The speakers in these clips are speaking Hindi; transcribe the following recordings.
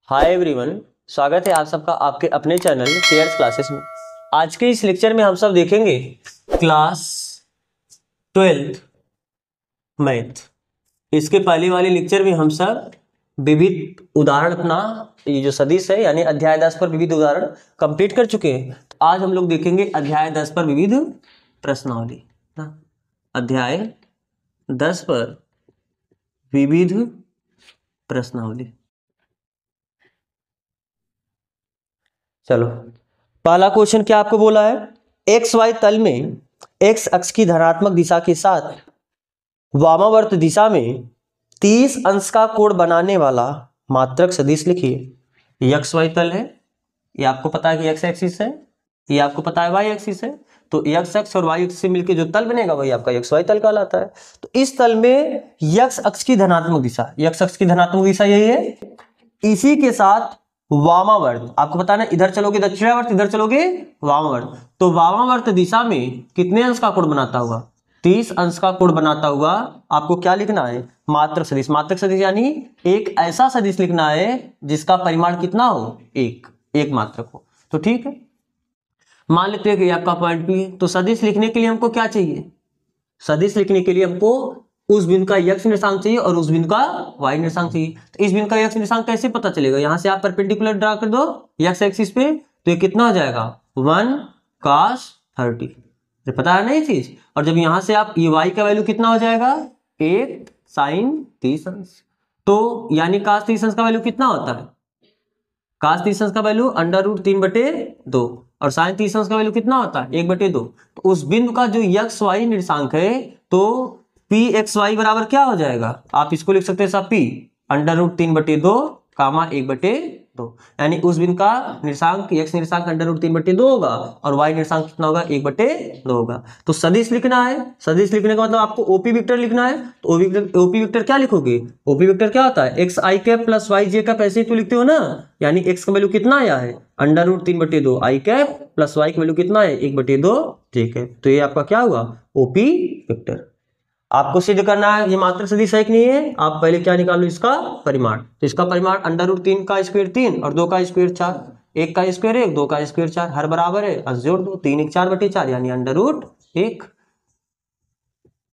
हाय एवरीवन, स्वागत है आप सबका आपके अपने चैनल केयर्स क्लासेस में। आज के इस लेक्चर में हम सब देखेंगे क्लास 12th मैथ। इसके पहले वाले लेक्चर में हम सब विविध उदाहरण अपना ये जो सदिश है यानी अध्याय 10 पर विविध उदाहरण कंप्लीट कर चुके हैं। तो आज हम लोग देखेंगे अध्याय 10 पर विविध प्रश्नावली। अध्याय 10 पर विविध प्रश्नावली। चलो, पहला क्वेश्चन क्या आपको बोला है, एक्स वाई तल में एक्स अक्ष की धनात्मक दिशा के साथ वामावर्त दिशा में 30 अंश का कोण बनाने वाला मात्रक सदिश लिखिए। एक्स वाई तल है, ये आपको पता है कि एक्स एक्सिस है, ये आपको पता है वाई एक्सिस है, तो एक्स अक्ष और वाई अक्ष से मिलकर जो तल बनेगा वही आपका एक्स वाई तल कहलाता है। तो इस तल में एक्स अक्ष की धनात्मक दिशा, एक्स अक्ष की धनात्मक दिशा यही है, इसी के साथ वामावर्त, आपको पता है ना, इधर चलोगे दक्षिणावर्त, इधर चलोगे वामावर्त, तो वामावर्त दिशा में कितने अंश का कोण बनाता हुआ, 30 अंश का कोण बनाता हुआ आपको क्या लिखना है, मात्रक सदिश। मात्रक सदिश यानी एक ऐसा सदिश लिखना है जिसका परिमाण कितना हो, एक मात्रक हो। तो ठीक है, मान लेते हैं कि आपका पॉइंट भी है। तो सदिश लिखने के लिए हमको क्या चाहिए, सदिश लिखने के लिए हमको उस बिंदु का x निर्देशांक चाहिए और उस बिंदु का y निर्देशांक चाहिए। तो इस बिंदु का x निर्देशांक कैसे पता चलेगा, यहां से आप परपेंडिकुलर ड्रा कर दो x एक्सिस पे, तो ये कितना हो जाएगा 1 cos 30, तो पता है ना ये चीज। और जब यहां से आप ये y का वैल्यू कितना हो जाएगा 1 sin 30 अंश, तो यानी cos 30 अंश का वैल्यू कितना होता है, cos 30 अंश का वैल्यू √3/2 और sin 30 अंश का वैल्यू कितना होता है 1/2। तो उस बिंदु का जो x y निर्देशांक है तो पी एक्स वाई बराबर क्या हो जाएगा, आप इसको लिख सकते हैं सब पी √3/2 कामा 1/2, यानी उस बिंदु का निर्देशांक x निर्देशांक √3/2 होगा और y निर्देशांक कितना होगा 1/2 होगा। तो सदिश लिखना है, सदिश लिखने का मतलब आपको ओपी वेक्टर लिखना है। तो ओपी वेक्टर क्या लिखोगे, ओपी वेक्टर क्या होता है एक्स आई कैप प्लस वाई जे कैप, ऐसे ही तो लिखते हो ना, यानी x का वैल्यू कितना आया है √3/2 आई कैप प्लस y का वैल्यू कितना है 1/2 जे कैप। तो ये आपका क्या हुआ ओपी वेक्टर। आपको सिद्ध करना है ये मात्रक सदिश है कि नहीं है, आप पहले क्या निकालो इसका परिमाण। तो इसका परिमाण √3 का स्क्वायर 3 और 2 का स्क्वायर 4, 1 का स्क्वायर 1 2 का स्क्वायर 4, हर बराबर है अंश जोड़ दो, 3 1 4/4 यानी √1।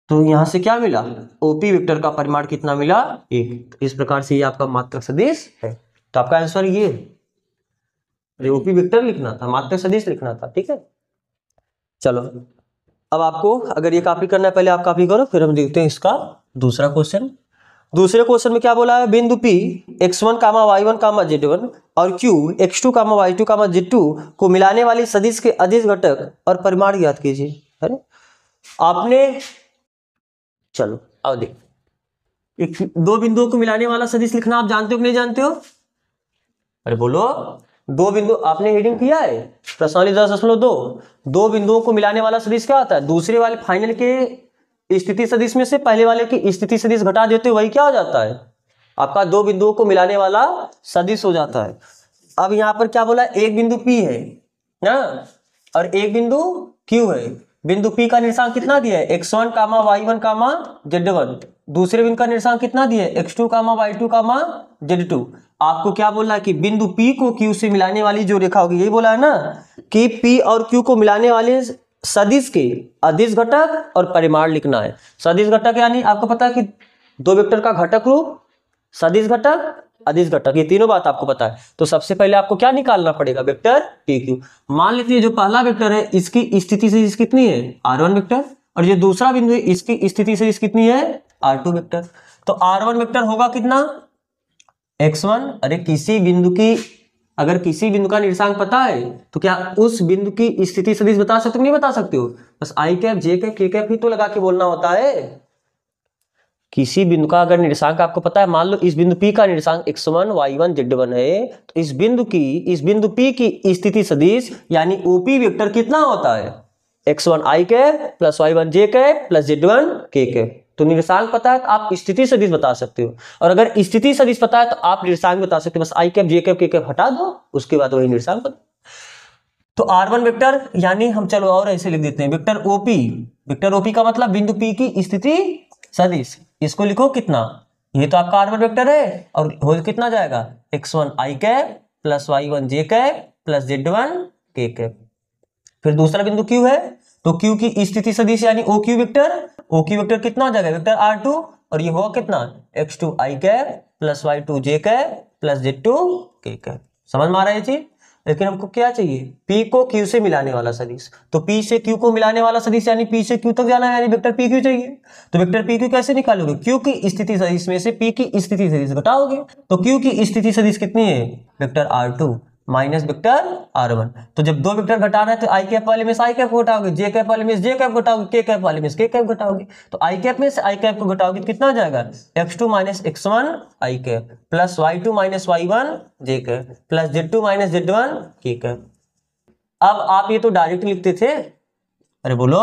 तो यहां से क्या मिला, ओपी वेक्टर का परिमाण कितना मिला 1। इस प्रकार से ये आपका मात्रक सदिश है। तो आपका आंसर ये है, ओपी वेक्टर लिखना था, मात्रक सदिश लिखना था। ठीक है, चलो अब आपको अगर ये कॉपी करना है पहले आप कॉपी करो, फिर हम देखते हैं इसका दूसरा क्वेश्चन। दूसरे क्वेश्चन में क्या बोला है, बिंदु P x1, y1, z1 और Q x2, y2, z2 को मिलाने वाली सदिश के अदिश घटक और परिमाण ज्ञात कीजिए। अरे आपने, चलो आओ देख, दो बिंदुओं को मिलाने वाला सदिश लिखना आप जानते हो कि नहीं जानते हो, अरे बोलो, दो बिंदु आपने हेडिंग किया है प्रश्नावली 10.2, दो बिंदुओं को मिलाने वाला सदिश क्या होता है, दूसरे वाले फाइनल के स्थिति सदिश में से पहले वाले की स्थिति सदिश घटा देते हो, वही क्या हो जाता है आपका दो बिंदुओं को मिलाने वाला सदिश हो जाता है। अब यहां पर क्या बोला, एक बिंदु P है ना और एक बिंदु Q है। बिंदु P का निर्देशांक कितना दिया है x1, y1, z1, दूसरे बिंदु का निर्देशांक कितना दिया है x2, y2, z2। आपको क्या बोला है कि बिंदु P को Q से मिलाने वाली जो रेखा होगी, यही बोला है ना कि P और Q को मिलाने वाले सदिश के अदिश घटक और परिमाण लिखना है। सदिश घटक यानी आपको पता है कि दो वेक्टर का घटक रूप, सदिश घटक, अदिश घटक, ये तीनों बात आपको पता है। तो सबसे पहले आपको क्या निकालना पड़ेगा, वेक्टर PQ। मान लेते हैं जो पहला वेक्टर है इसकी स्थिति सदिश कितनी है R1 वेक्टर, और जो दूसरा बिंदु है इसकी स्थिति सदिश कितनी है R2 वेक्टर। तो R1 वेक्टर होगा कितना x1। अरे किसी बिंदु की, अगर किसी बिंदु का निर्देशांक पता है तो क्या उस बिंदु की स्थिति सदिश बता सकते हो, नहीं बता सकते हो, बस आई कैप जे कैप के कैप ही तो लगा के बोलना होता है। किसी बिंदु का अगर निर्देशांक आपको पता है, मान लो इस बिंदु P का निर्देशांक x1, y1, z1 है, तो इस बिंदु P की स्थिति सदिश यानी OP वेक्टर कितना होता है x1 i cap plus y1 j cap plus z1 k cap. तो निर्देशांक पता है तो आप स्थिति सदिश बता सकते हो, और अगर स्थिति सदिश पता है तो आप निर्देशांक बता सकते हो, बस आई कैप जे कैप के कैप हटा दो, उसके बाद वही निर्देशांक बता। तो R1 वेक्टर यानी हम चलो और ऐसे लिख देते हैं, वेक्टर OP, वेक्टर OP का मतलब बिंदु P की स्थिति सदिश, इसको लिखो कितना ये तो आपका r1 वेक्टर है और होल कितना जाएगा x1 i cap plus y1 j cap plus z1 k cap. फिर दूसरा बिंदु Q है, तो Q की स्थिति सदिश यानी OQ वेक्टर कितना हो जाएगा वेक्टर r2 और ये होगा कितना x2 i cap plus y2 j cap plus z2 k cap. समझ में आ रहा है ये चीज। लेकिन हमको क्या चाहिए P को Q से मिलाने वाला सदिश, तो P से Q को मिलाने वाला सदिश यानी P से Q तक जाना है यानी वेक्टर PQ चाहिए। तो वेक्टर PQ कैसे निकालोगे, Q की स्थिति सदिश में से P की स्थिति सदिश घटाओगे, तो Q की स्थिति सदिश कितनी है vector r2 minus vector r1। तो जब दो वेक्टर घटाना है तो i कैप वाले में से i कैप को घटाओगे, j कैप वाले में से j कैप घटाओगे, k कैप वाले में से k कैप घटाओगे, तो i कैप में से i कैप को घटाओगे तो कितना हो जाएगा x2 minus x1 i cap plus y2 minus y1 j cap plus z2 minus z1 k cap. अब आप ये तो डायरेक्ट लिखते थे, अरे बोलो,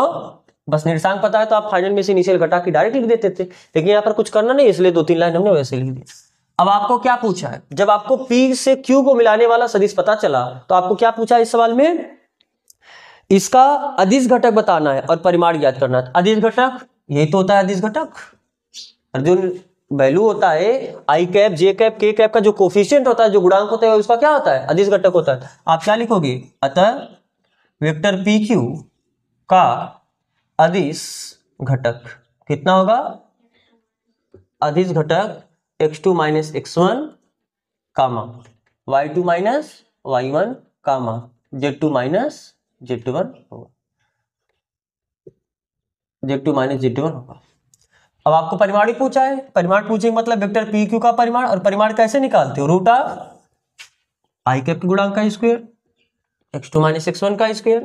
बस निर्देशांक पता है तो आप फाइनल में से इनिशियल घटा के डायरेक्ट लिख देते थे, लेकिन यहाँ पर कुछ करना नहीं इसलिए 2-3 लाइन हमने वैसे लिख दी। अब आपको क्या पूछा है, जब आपको P से Q को मिलाने वाला सदिश पता चला तो आपको क्या पूछा है इस सवाल में, इसका अदिश घटक बताना है और परिमाण ज्ञात करना है। अदिश घटक यही तो होता है अदिश घटक, और जो वैल्यू होता है i cap j cap k cap का जो कोफिशिएंट होता है, जो गुणांक होता है, उसका क्या होता है अदिश घटक होता है। आप क्या लिखोगे, अतः वेक्टर PQ का अदिश घटक कितना होगा, अदिश घटक x2 माइनस x1 कामा y2 माइनस y1 कामा z2 माइनस z1 होगा, z2 माइनस z1 होगा। अब आपको परिमाण ही पूछा है, परिमाण पूछेंगे मतलब वेक्टर PQ का परिमाण, और परिमाण कैसे निकालते हो, रूट ऑफ i कैप के गुणांक का स्क्वायर x2 माइनस x1 का स्क्वायर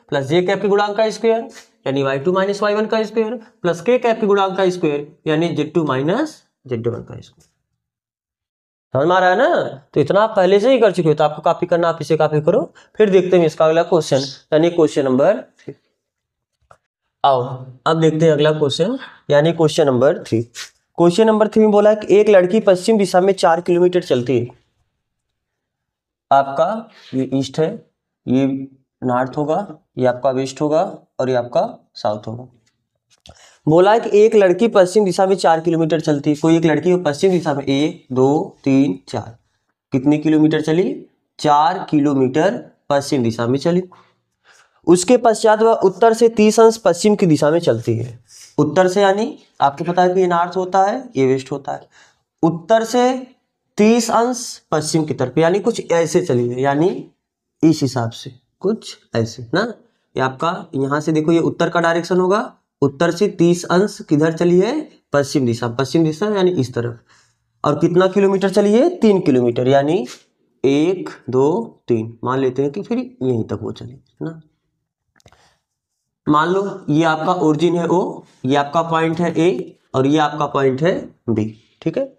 प्लस j कैप के गुणांक का स्क्वायर यानी y2 माइनस y1 का स्क्वायर प्लस k कैप के गुणांक का स्क्वायर यानी z2 माइनस z1 का स्क्वायर। समझ में आ रहा है ना। तो इतना आप पहले से ही कर चुके हो, तो आपको कॉपी करना, आप इसे कॉपी करो। फिर देखते हैं इसका अगला क्वेश्चन यानी क्वेश्चन नंबर 3। आओ अब देखते हैं अगला क्वेश्चन यानी क्वेश्चन नंबर 3। क्वेश्चन नंबर 3 में बोला कि एक लड़की पश्चिम दिशा में 4 किलोमीटर चलती है। आपका ये ईस्ट है, ये नॉर्थ होगा, ये आपका वेस्ट होगा और ये आपका साउथ होगा। बोला है कि एक लड़की पश्चिम दिशा में 4 किलोमीटर चलती है। कोई एक लड़की पश्चिम दिशा में 1 2 3 4 कितनी किलोमीटर चली, 4 किलोमीटर पश्चिम दिशा में चली। उसके पश्चात वह उत्तर से 30 अंश पश्चिम की दिशा में चलती है। उत्तर से यानी आपको पता है कि ये नॉर्थ होता है, ये वेस्ट होता है। उत्तर से 30 अंश पश्चिम की तरफ यानी कुछ ऐसे चली है, यानी इस हिसाब से कुछ ऐसे ना। ये आपका यहाँ से देखो, ये उत्तर का डायरेक्शन होगा, उत्तर से 30 अंश किधर चली है, पश्चिम दिशा यानी इस तरफ। और कितना किलोमीटर चली है, 3 किलोमीटर यानी 1 2 3 मान लेते हैं कि फिर यहीं तक वो चली ना। मान लो ये आपका ओरिजिन है O, ये आपका पॉइंट है A और ये आपका पॉइंट है B, ठीक है।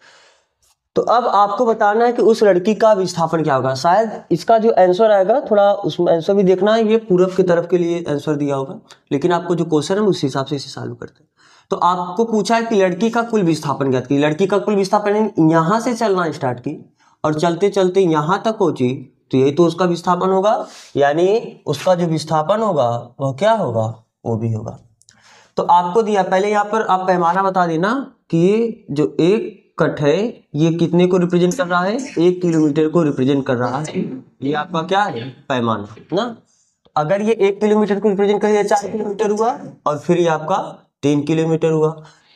तो अब आपको बताना है कि उस लड़की का विस्थापन क्या होगा। शायद इसका जो आंसर आएगा थोड़ा उसमें आंसर भी देखना है, ये पूरब की तरफ के लिए आंसर दिया होगा, लेकिन आपको जो क्वेश्चन है उस हिसाब से इसे सॉल्व करते हैं। तो आपको पूछा है कि लड़की का कुल विस्थापन ज्ञात कीजिए। लड़की का कुल विस्थापन यहाँ से चलना स्टार्ट की और चलते चलते यहाँ तक पहुंची, तो यही तो उसका विस्थापन होगा, यानी उसका जो विस्थापन होगा वह क्या होगा, वो भी होगा। तो आपको दिया, पहले यहाँ पर आप पैमाना बता देना कि ये जो एक कट है ये कितने को रिप्रेजेंट कर रहा है, 1 किलोमीटर को रिप्रेजेंट कर रहा है। ये आपका क्या है, पैमाना ना। अगर ये 1 किलोमीटर को रिप्रेजेंट कर 4 किलोमीटर हुआ और फिर ये आपका 3 किलोमीटर हुआ।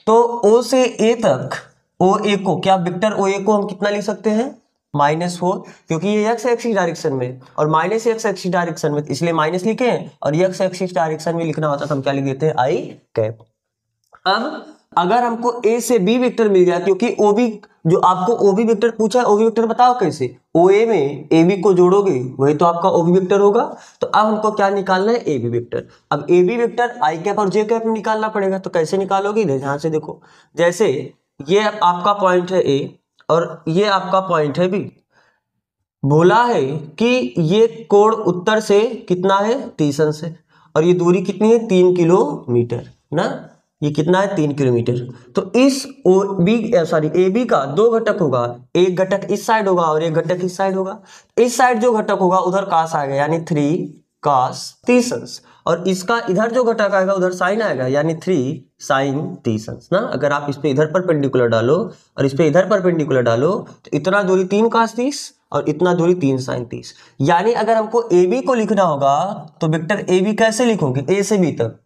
तो O से A तक, OA को क्या, वेक्टर OA को हम कितना लिख सकते हैं, -4, क्योंकि ये x एक्सिस डायरेक्शन में और माइनस x एक्सिस डायरेक्शन में, इसलिए माइनस लिखे हैं, और x एक्सिस डायरेक्शन में लिखना होता तो हम क्या लिख देते हैं, i कैप। अब अगर हमको A से B वेक्टर मिल गया, क्योंकि OB जो आपको OB वेक्टर पूछा है, OB वेक्टर बताओ कैसे, OA में AB को जोड़ोगे वही तो आपका OB वेक्टर होगा। तो अब हमको क्या निकालना है, AB वेक्टर। अब AB वेक्टर i कैप और j कैप में निकालना पड़ेगा। तो कैसे निकालोगे, ध्यान से देखो, जैसे ये आपका पॉइंट है A और ये आपका पॉइंट है B। बोला है कि ये कोण उत्तर से कितना है, 30 अंश है, और ये दूरी कितनी है, 3 किलोमीटर ना। ये कितना है, 3 किलोमीटर। तो इस AB का 2 घटक होगा, एक घटक इस साइड होगा और एक घटक इस साइड होगा। इस साइड जो घटक होगा उधर cos आएगा यानी 3 cos 30 अंश, और इसका इधर जो घटक आएगा उधर sin आएगा यानी 3 साइन 30 अंश ना। अगर आप इस पे इधर परपेंडिकुलर डालो और इस पे इधर परपेंडिकुलर डालो तो इतना दूरी 3 cos 30 और इतना दूरी 3 sin 30। यानी अगर हमको ए बी को लिखना होगा तो वेक्टर ए बी कैसे लिखोगे, ए से बी तक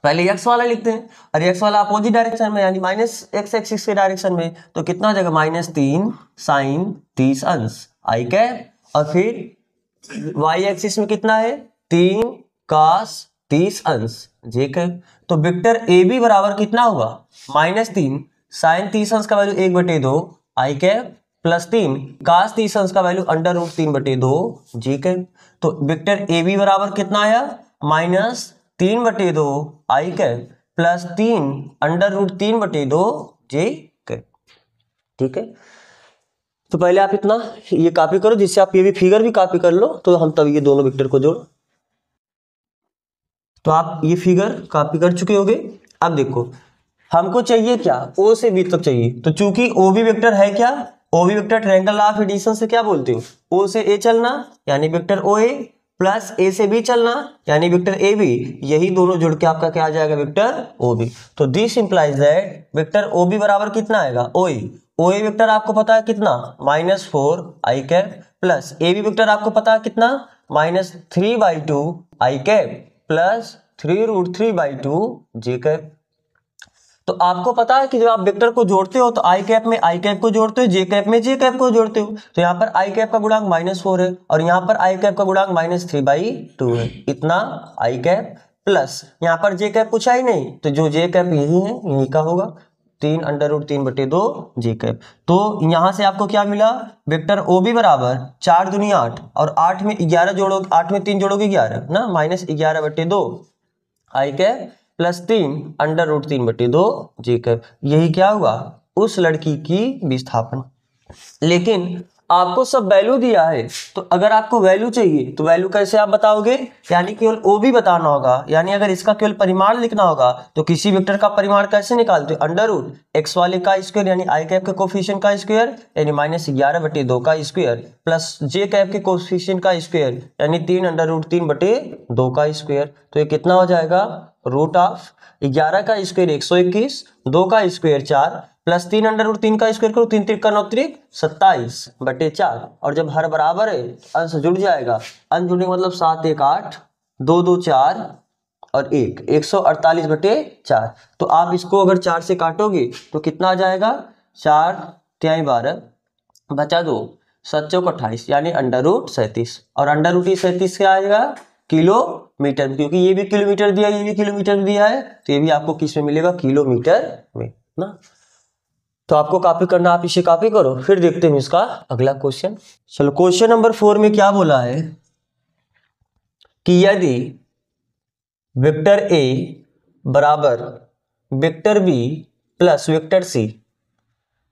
पहले एक्स वाला लिखते हैं और एक्स वाला अपोजिट डायरेक्शन में यानी माइनस एक्स एक्सिस के डायरेक्शन में, तो कितना हो जाएगा -3 sin 30 अंश आई कैप और फिर वाई एक्सिस में कितना है 3 cos 30 अंश जे कैप। तो वेक्टर ए बी बराबर कितना होगा -3 sin 30 अंश का वैल्यू 1/2 आई कैप +3 cos 30 अंश का वैल्यू √3/2 जे कैप। तो वेक्टर ए बी बराबर कितना आया -3/2 आई कैप +3 √3/2 जे कैप। ठीक है, तो पहले आप इतना ये कॉपी करो जिससे आप ये भी फिगर भी कॉपी कर लो, तो हम तब ये दोनों वेक्टर को जोड़ो। तो आप ये फिगर कॉपी कर चुके होगे। अब देखो हमको चाहिए क्या, ओ से बी तक चाहिए। तो चूंकि ओ बी वेक्टर है क्या, O B vector triangle of addition से क्या बोलते हो, ओ से ए चलना यानी वेक्टर ओ ए प्लस ए से बी चलना यानी वेक्टर ए बी, यही दोनों जुड़ के आपका क्या आ जाएगा वेक्टर ओ बी। तो this implies that vector O B बराबर कितना आएगा ओ ए वेक्टर आपको पता है कितना -4 i cap plus a b vector आपको पता है कितना -3/2 i cap plus 3√3/2 j cap. तो आपको पता है कि जब आप वेक्टर को जोड़ते हो तो आई कैप में आई कैप को जोड़ते हो, जे कैप में जे कैप को जोड़ते हो। तो यहाँ पर आई कैप का गुणांक -4 है और यहाँ पर आई कैप का गुणांक -3/2 है, इतना आई कैप प्लस यहाँ पर जे कैप पूछा ही नहीं तो जो जे कैप यही है यही का होगा 3 √3/2 जे कैप। तो यहाँ से आपको क्या मिला, वेक्टर ओ बी बराबर 4 दूनी 8 और 8 में 11 जोड़ो, 8 में 3 जोड़ोगे 11 ना, -11/2 आई कैप +3 √3/2 जे कैप। यही क्या हुआ उस लड़की की विस्थापन। लेकिन आपको सब वैल्यू दिया है, तो अगर आपको वैल्यू चाहिए तो वैल्यू कैसे आप बताओगे, यानी केवल ओ बी बताना होगा। यानी अगर इसका केवल परिमाण लिखना होगा तो किसी वेक्टर का परिमाण कैसे निकालते हो, √x वाले का स्क्वायर यानी आई कैप के कोफिशिएंट का स्क्वायर यानी -11/2 का स्क्वायर प्लस जे कैप के कोफिशिएंट का स्क्वायर यानी 3 √3/2 का स्क्वायर। तो ये कितना हो जाएगा √11 का स्क्वायर 121, 2 का स्क्वायर 4 प्लस 3 √3 का स्क्वायर करो 3 3 9 27/4 और जब हर बराबर है अंश जुड़ जाएगा, अंश जुड़ने का मतलब 7 1 8 2 2 4 और 1 148/4। तो आप इसको अगर 4 से काटोगे तो कितना आ जाएगा 4 3 12 बचा 2 7 चौक 28 यानी √37 और √37 क्या आएगा किलोमीटर, क्योंकि ये भी किलोमीटर दिया ये भी किलोमीटर दिया है तो ये भी आपको किस में मिलेगा किलोमीटर में ना। तो आपको कॉपी करना, आप इसे कॉपी करो। फिर देखते हैं इसका अगला क्वेश्चन। चलो क्वेश्चन नंबर 4 में क्या बोला है कि यदि वेक्टर ए बराबर vector B plus vector C,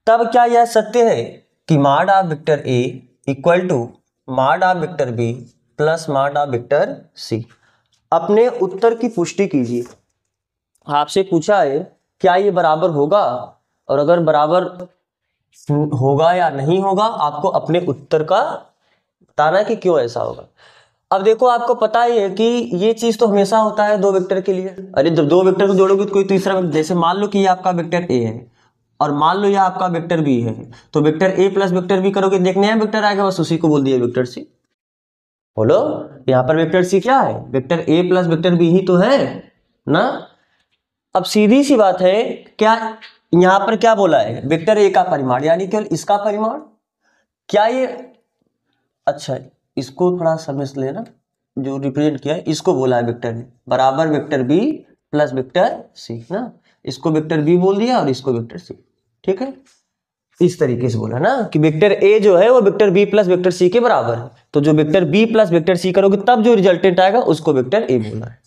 तब क्या यह सत्य है कि mod of vector A equal to mod of vector B plus mod of vector C. अपने उत्तर की पुष्टि कीजिए। आपसे पूछा है क्या ये बराबर होगा, और अगर बराबर होगा या नहीं होगा आपको अपने उत्तर का बताना है कि क्यों ऐसा होगा। अब देखो आपको पता ही है कि ये चीज तो हमेशा होता है दो वेक्टर के लिए। अरे जब दो वेक्टर को जोड़ोगे तो कोई तीसरा, जैसे मान लो कि ये आपका वेक्टर ए है और मान लो ये आपका वेक्टर बी है, तो वेक्टर ए प्लस वेक्टर बी करोगे, देखने हैं वेक्टर आएगा, बस उसी को बोल दिया वेक्टर सी। बोलो यहाँ पर वेक्टर सी क्या है, वेक्टर ए प्लस वेक्टर बी ही तो है ना। अब सीधी सी बात है, क्या यहां पर क्या बोला है वेक्टर ए का परिमाण यानी केवल इसका परिमाण, क्या ये, अच्छा इसको थोड़ा समझ लेना, जो रिप्रेजेंट किया है इसको बोला है वेक्टर ए बराबर वेक्टर बी प्लस वेक्टर सी ना, इसको वेक्टर बी बोल दिया और इसको वेक्टर सी। ठीक है, इस तरीके से बोला ना कि वेक्टर ए जो है वो vector B plus vector C के बराबर है, तो जो vector B plus vector C करोगे तब जो रिजल्टेंट आएगा उसको वेक्टर ए बोला है।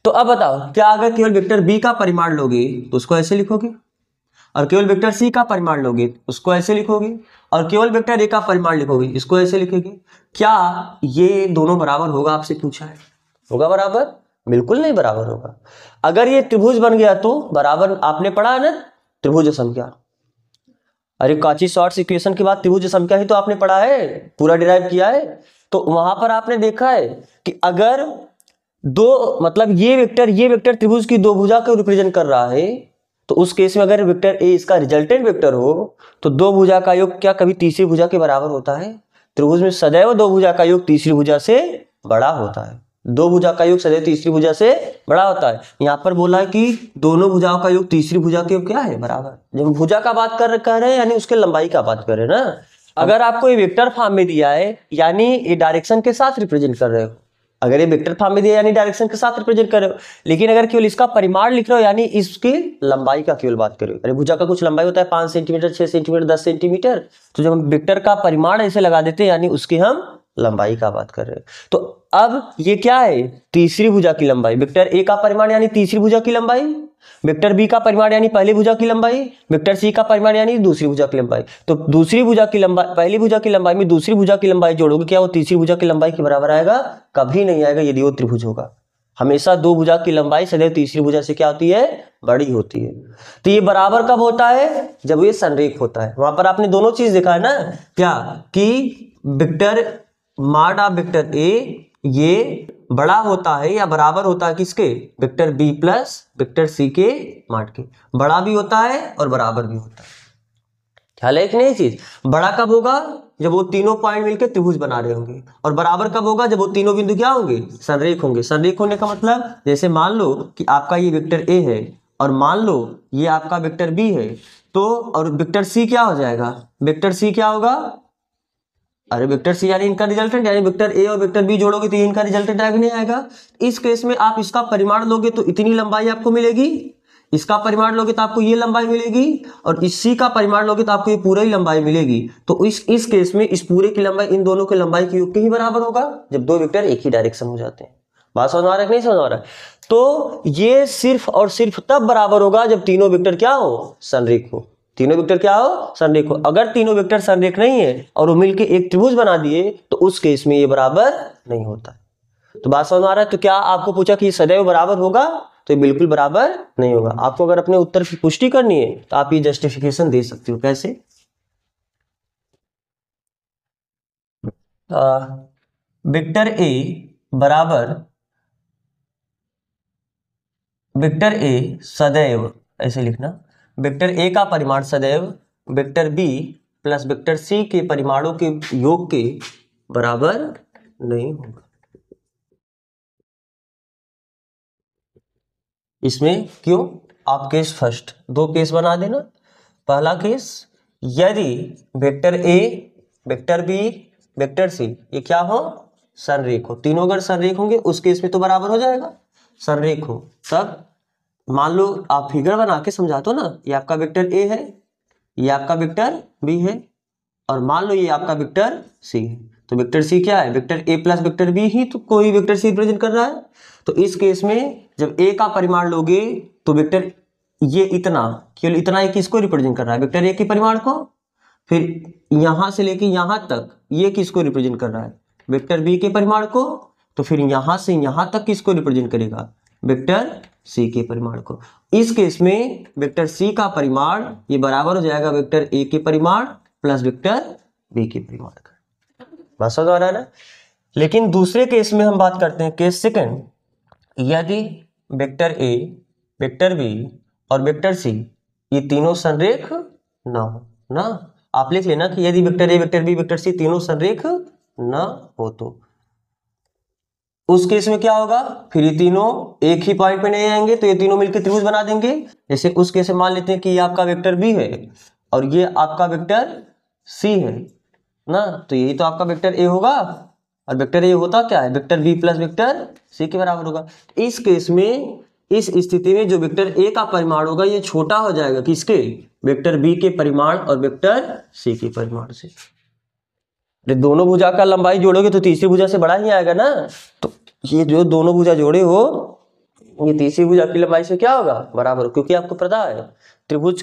तो अब बताओ क्या अगर केवल वेक्टर बी का परिमाण लोगे तो उसको ऐसे लिखोगे, और केवल वेक्टर सी का परिमाण लोगे उसको ऐसे लिखोगे, और केवल वेक्टर ए का परिमाण लिखोगे इसको ऐसे लिखोगे, क्या ये दोनों बराबर होगा, आपसे पूछा है। होगा बराबर? बिल्कुल नहीं बराबर होगा। अगर ये त्रिभुज बन गया तो बराबर, आपने पढ़ा है ना त्रिभुज संख्या, अरे काची-शॉर्ट्स इक्वेशन के बाद त्रिभुज संख्या ही तो आपने पढ़ा है, पूरा डिराइव किया है। तो वहां पर आपने देखा है कि अगर दो मतलब ये वेक्टर त्रिभुज की दो भुजा को रिप्रेजेंट कर रहा है, तो उस केस में अगर वेक्टर ए इसका रिजल्टेंट वेक्टर हो तो दो भुजा का योग क्या कभी तीसरी भुजा के बराबर होता है? त्रिभुज में सदैव दो भुजा का योग तीसरी भुजा से बड़ा होता है। दो भुजा का योग सदैव तीसरी भुजा से बड़ा होता है। यहाँ पर बोला है कि दोनों भुजाओं का योग तीसरी भुजा के योग क्या है? बराबर। जब भुजा का बात कर रहे हैं यानी उसके लंबाई का बात कर रहे हैं ना। अगर आपको ये वेक्टर फॉर्म में दिया है यानी ये डायरेक्शन के साथ रिप्रेजेंट कर रहे हो, अगर ये वेक्टर फॉर्म में दिया यानी डायरेक्शन के साथ रिप्रेजेंट कर रहे हो। लेकिन अगर केवल इसका परिमाण लिख रहे हो यानी इसकी लंबाई का केवल बात करो, अरे भुजा का कुछ लंबाई होता है 5 सेंटीमीटर, 6 सेंटीमीटर, 10 सेंटीमीटर, तो जब हम वेक्टर का परिमाण ऐसे लगा देते हैं यानी उसकी हम लंबाई का बात कर रहे हैं। तो अब ये क्या है? तीसरी भुजा की लंबाई। वेक्टर ए का परिमाण यानी तीसरी भुजा की लंबाई, वेक्टर बी का परिमाण यानी पहली भुजा की लंबाई, वेक्टर सी का परिमाण यानी दूसरी भुजा की लंबाई। तो दूसरी भुजा की लंबाई, पहली भुजा की लंबाई में दूसरी भुजा की लंबाई जोड़ोगे क्या वो तीसरी भुजा की लंबाई के बराबर आएगा? कभी नहीं आएगा यदि वो त्रिभुज होगा। हमेशा दो भुजा की लंबाई सदैव तीसरी भुजा से क्या होती है? बड़ी होती है। तो ये बराबर कब होता है? जब ये संरेख होता है। वहां पर आपने दोनों चीज देखा है ना, क्या कि वेक्टर माड ऑफ वेक्टर ए ये बड़ा होता है या बराबर होता है किसके? Vector B plus vector C के माड के। बड़ा भी होता है और बराबर भी होता है। ख्याल है कि नहीं? चीज बड़ा कब होगा? जब वो तीनों पॉइंट मिलकर त्रिभुज बना रहे होंगे। और बराबर कब होगा? जब वो तीनों बिंदु क्या होंगे? संरेख होंगे। संरेख होने का मतलब जैसे मान लो कि आपका ये वेक्टर ए है और मान लो ये आपका वेक्टर बी है, तो और वेक्टर सी क्या हो जाएगा? वेक्टर सी क्या होगा? अरे वेक्टर सी यानी इनका रिजल्टेंट, यानी वेक्टर ए और वेक्टर बी जोड़ोगे तो ये इनका रिजल्टेंट आएगा नहीं आएगा? इस केस में आप इसका परिमाण लोगे तो इतनी लंबाई आपको मिलेगी, इसका परिमाण लोगे तो आपको ये लंबाई मिलेगी, और इस सी का परिमाण लोगे तो आपको ये पूरा ही लंबाई मिलेगी। तो इस केस में इस पूरे की लंबाई इन दोनों की लंबाई के योग के ही बराबर होगा जब दो वेक्टर एक ही डायरेक्शन हो जाते हैं। बात समझ आ रहा है कि नहीं समझ आ रहा है? तो ये सिर्फ और सिर्फ तब बराबर होगा जब तीनों वेक्टर क्या हो? संरेख हो। तीनों वेक्टर क्या हो? संरेख हो। अगर तीनों वेक्टर संरेख नहीं है और वो मिलके एक त्रिभुज बना दिए तो उस केस में ये बराबर नहीं होता। तो बात समझ आ रहा है? तो क्या आपको पूछा कि ये सदैव बराबर होगा? तो ये बिल्कुल बराबर नहीं होगा। आपको अगर अपने उत्तर की पुष्टि करनी है तो आप ये जस्टिफिकेशन दे सकते हो। कैसे? वेक्टर ए बराबर वेक्टर ए सदैव, ऐसे लिखना, वेक्टर ए का परिमाण सदैव vector B plus vector C के परिमाणों के योग के बराबर नहीं होगा। इसमें क्यों? आप केस फर्स्ट, दो केस बना देना। पहला केस, यदि vector A vector B vector C ये क्या हो? संरेख हो। तीनों अगर संरेख होंगे उस केस में तो बराबर हो जाएगा। संरेख हो तब मान लो आप फिगर बना के समझा दो ना, ये आपका वेक्टर ए है, ये आपका वेक्टर बी है, और मान लो ये आपका वेक्टर सी है। तो वेक्टर सी क्या है? वेक्टर ए प्लस वेक्टर बी ही तो कोई वेक्टर सी रिप्रेजेंट कर रहा है। तो इस केस में जब ए का परिमाण लोगे तो वेक्टर ये इतना, केवल इतना एक किसको रिप्रेजेंट कर रहा है? वेक्टर ए के परिमाण को। फिर यहां से लेके यहां तक ये किसको रिप्रेजेंट कर रहा है? वेक्टर बी के परिमाण को। तो फिर यहां से यहां तक किसको रिप्रेजेंट करेगा? वेक्टर सी के परिमाण को। इस केस में वेक्टर सी का परिमाण ये बराबर हो जाएगा वेक्टर ए के परिमाण प्लस वेक्टर बी के परिमाण का। बात समझ आ रहा है ना? लेकिन दूसरे केस में हम बात करते हैं, केस सेकंड, यदि वेक्टर ए वेक्टर बी और वेक्टर सी ये तीनों संरेख ना हो ना, आप लिख लेना कि यदि vector A vector B vector C तीनों संरेख ना हो तो उस केस में क्या होगा? फिर ये तीनों एक ही पॉइंट पे नहीं आएंगे तो ये तीनों मिलकर त्रिभुज बना देंगे। जैसे उस केस में मान लेते हैं कि ये आपका वेक्टर बी है और ये आपका वेक्टर सी है ना, तो यही तो आपका वेक्टर ए होगा, और वेक्टर ए होता क्या है? Vector B plus vector C के बराबर होगा। इस केस में इस स्थिति में जो वेक्टर ए का परिमाण होगा ये छोटा हो जाएगा किसके? वेक्टर बी के परिमाण और वेक्टर सी के परिमाण से। दोनों भुजा का लंबाई जोड़ोगे तो तीसरी भुजा से बड़ा ही आएगा ना। तो ये जो दोनों भुजा जोड़े हो ये तीसरी भुजा की लंबाई से क्या होगा? बराबर, क्योंकि आपको पता है त्रिभुज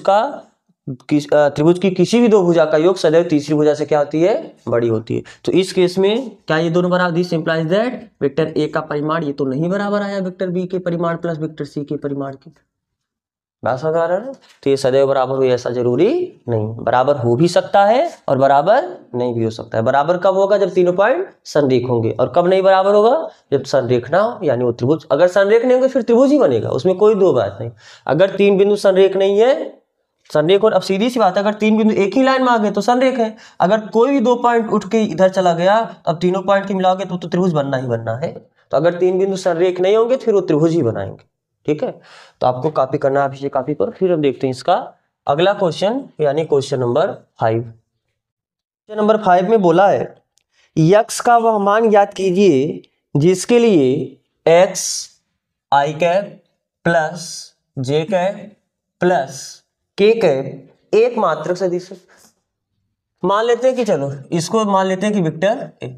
की किसी भी दो भुजा का योग सदैव तीसरी भुजा से क्या होती है? बड़ी होती है। तो इस केस में क्या ये दोनों बराबर? This implies that vector A का परिमाण ये तो नहीं बराबर आया वेक्टर बी के परिमाण प्लस वेक्टर सी के परिमाण के। बात समझ रहा है। तो ये सदैव बराबर हो ऐसा जरूरी नहीं, बराबर हो भी सकता है और बराबर नहीं भी हो सकता है। बराबर कब होगा? जब तीनों पॉइंट संरेख होंगे। और कब नहीं बराबर होगा? जब संरेख ना हो, यानी वो त्रिभुज। अगर संरेख नहीं होंगे फिर त्रिभुज ही बनेगा, उसमें कोई दो बात नहीं। अगर तीन बिंदु संरेख नहीं है, संरेख, और अब सीधी सी बात है, अगर तीन बिंदु एक ही लाइन में आ गए तो संरेख है। अगर कोई भी दो पॉइंट उठ के इधर चला गया, अब तीनों पॉइंट की मिलाओगे तो त्रिभुज बनना ही बनना है। तो अगर तीन बिंदु संरेख नहीं होंगे फिर वो त्रिभुज ही बनाएंगे। ठीक है, तो आपको कॉपी करना है, आप इसे कॉपी करो। फिर हम देखते हैं इसका अगला क्वेश्चन, यानी क्वेश्चन नंबर 5। क्वेश्चन नंबर 5 में बोला है यक्स का वह मान ज्ञात कीजिए जिसके लिए एक्स आई cap plus j cap plus के कैप एक मात्रक सदिश है। मान लेते हैं कि चलो इसको मान लेते हैं कि वेक्टर ए।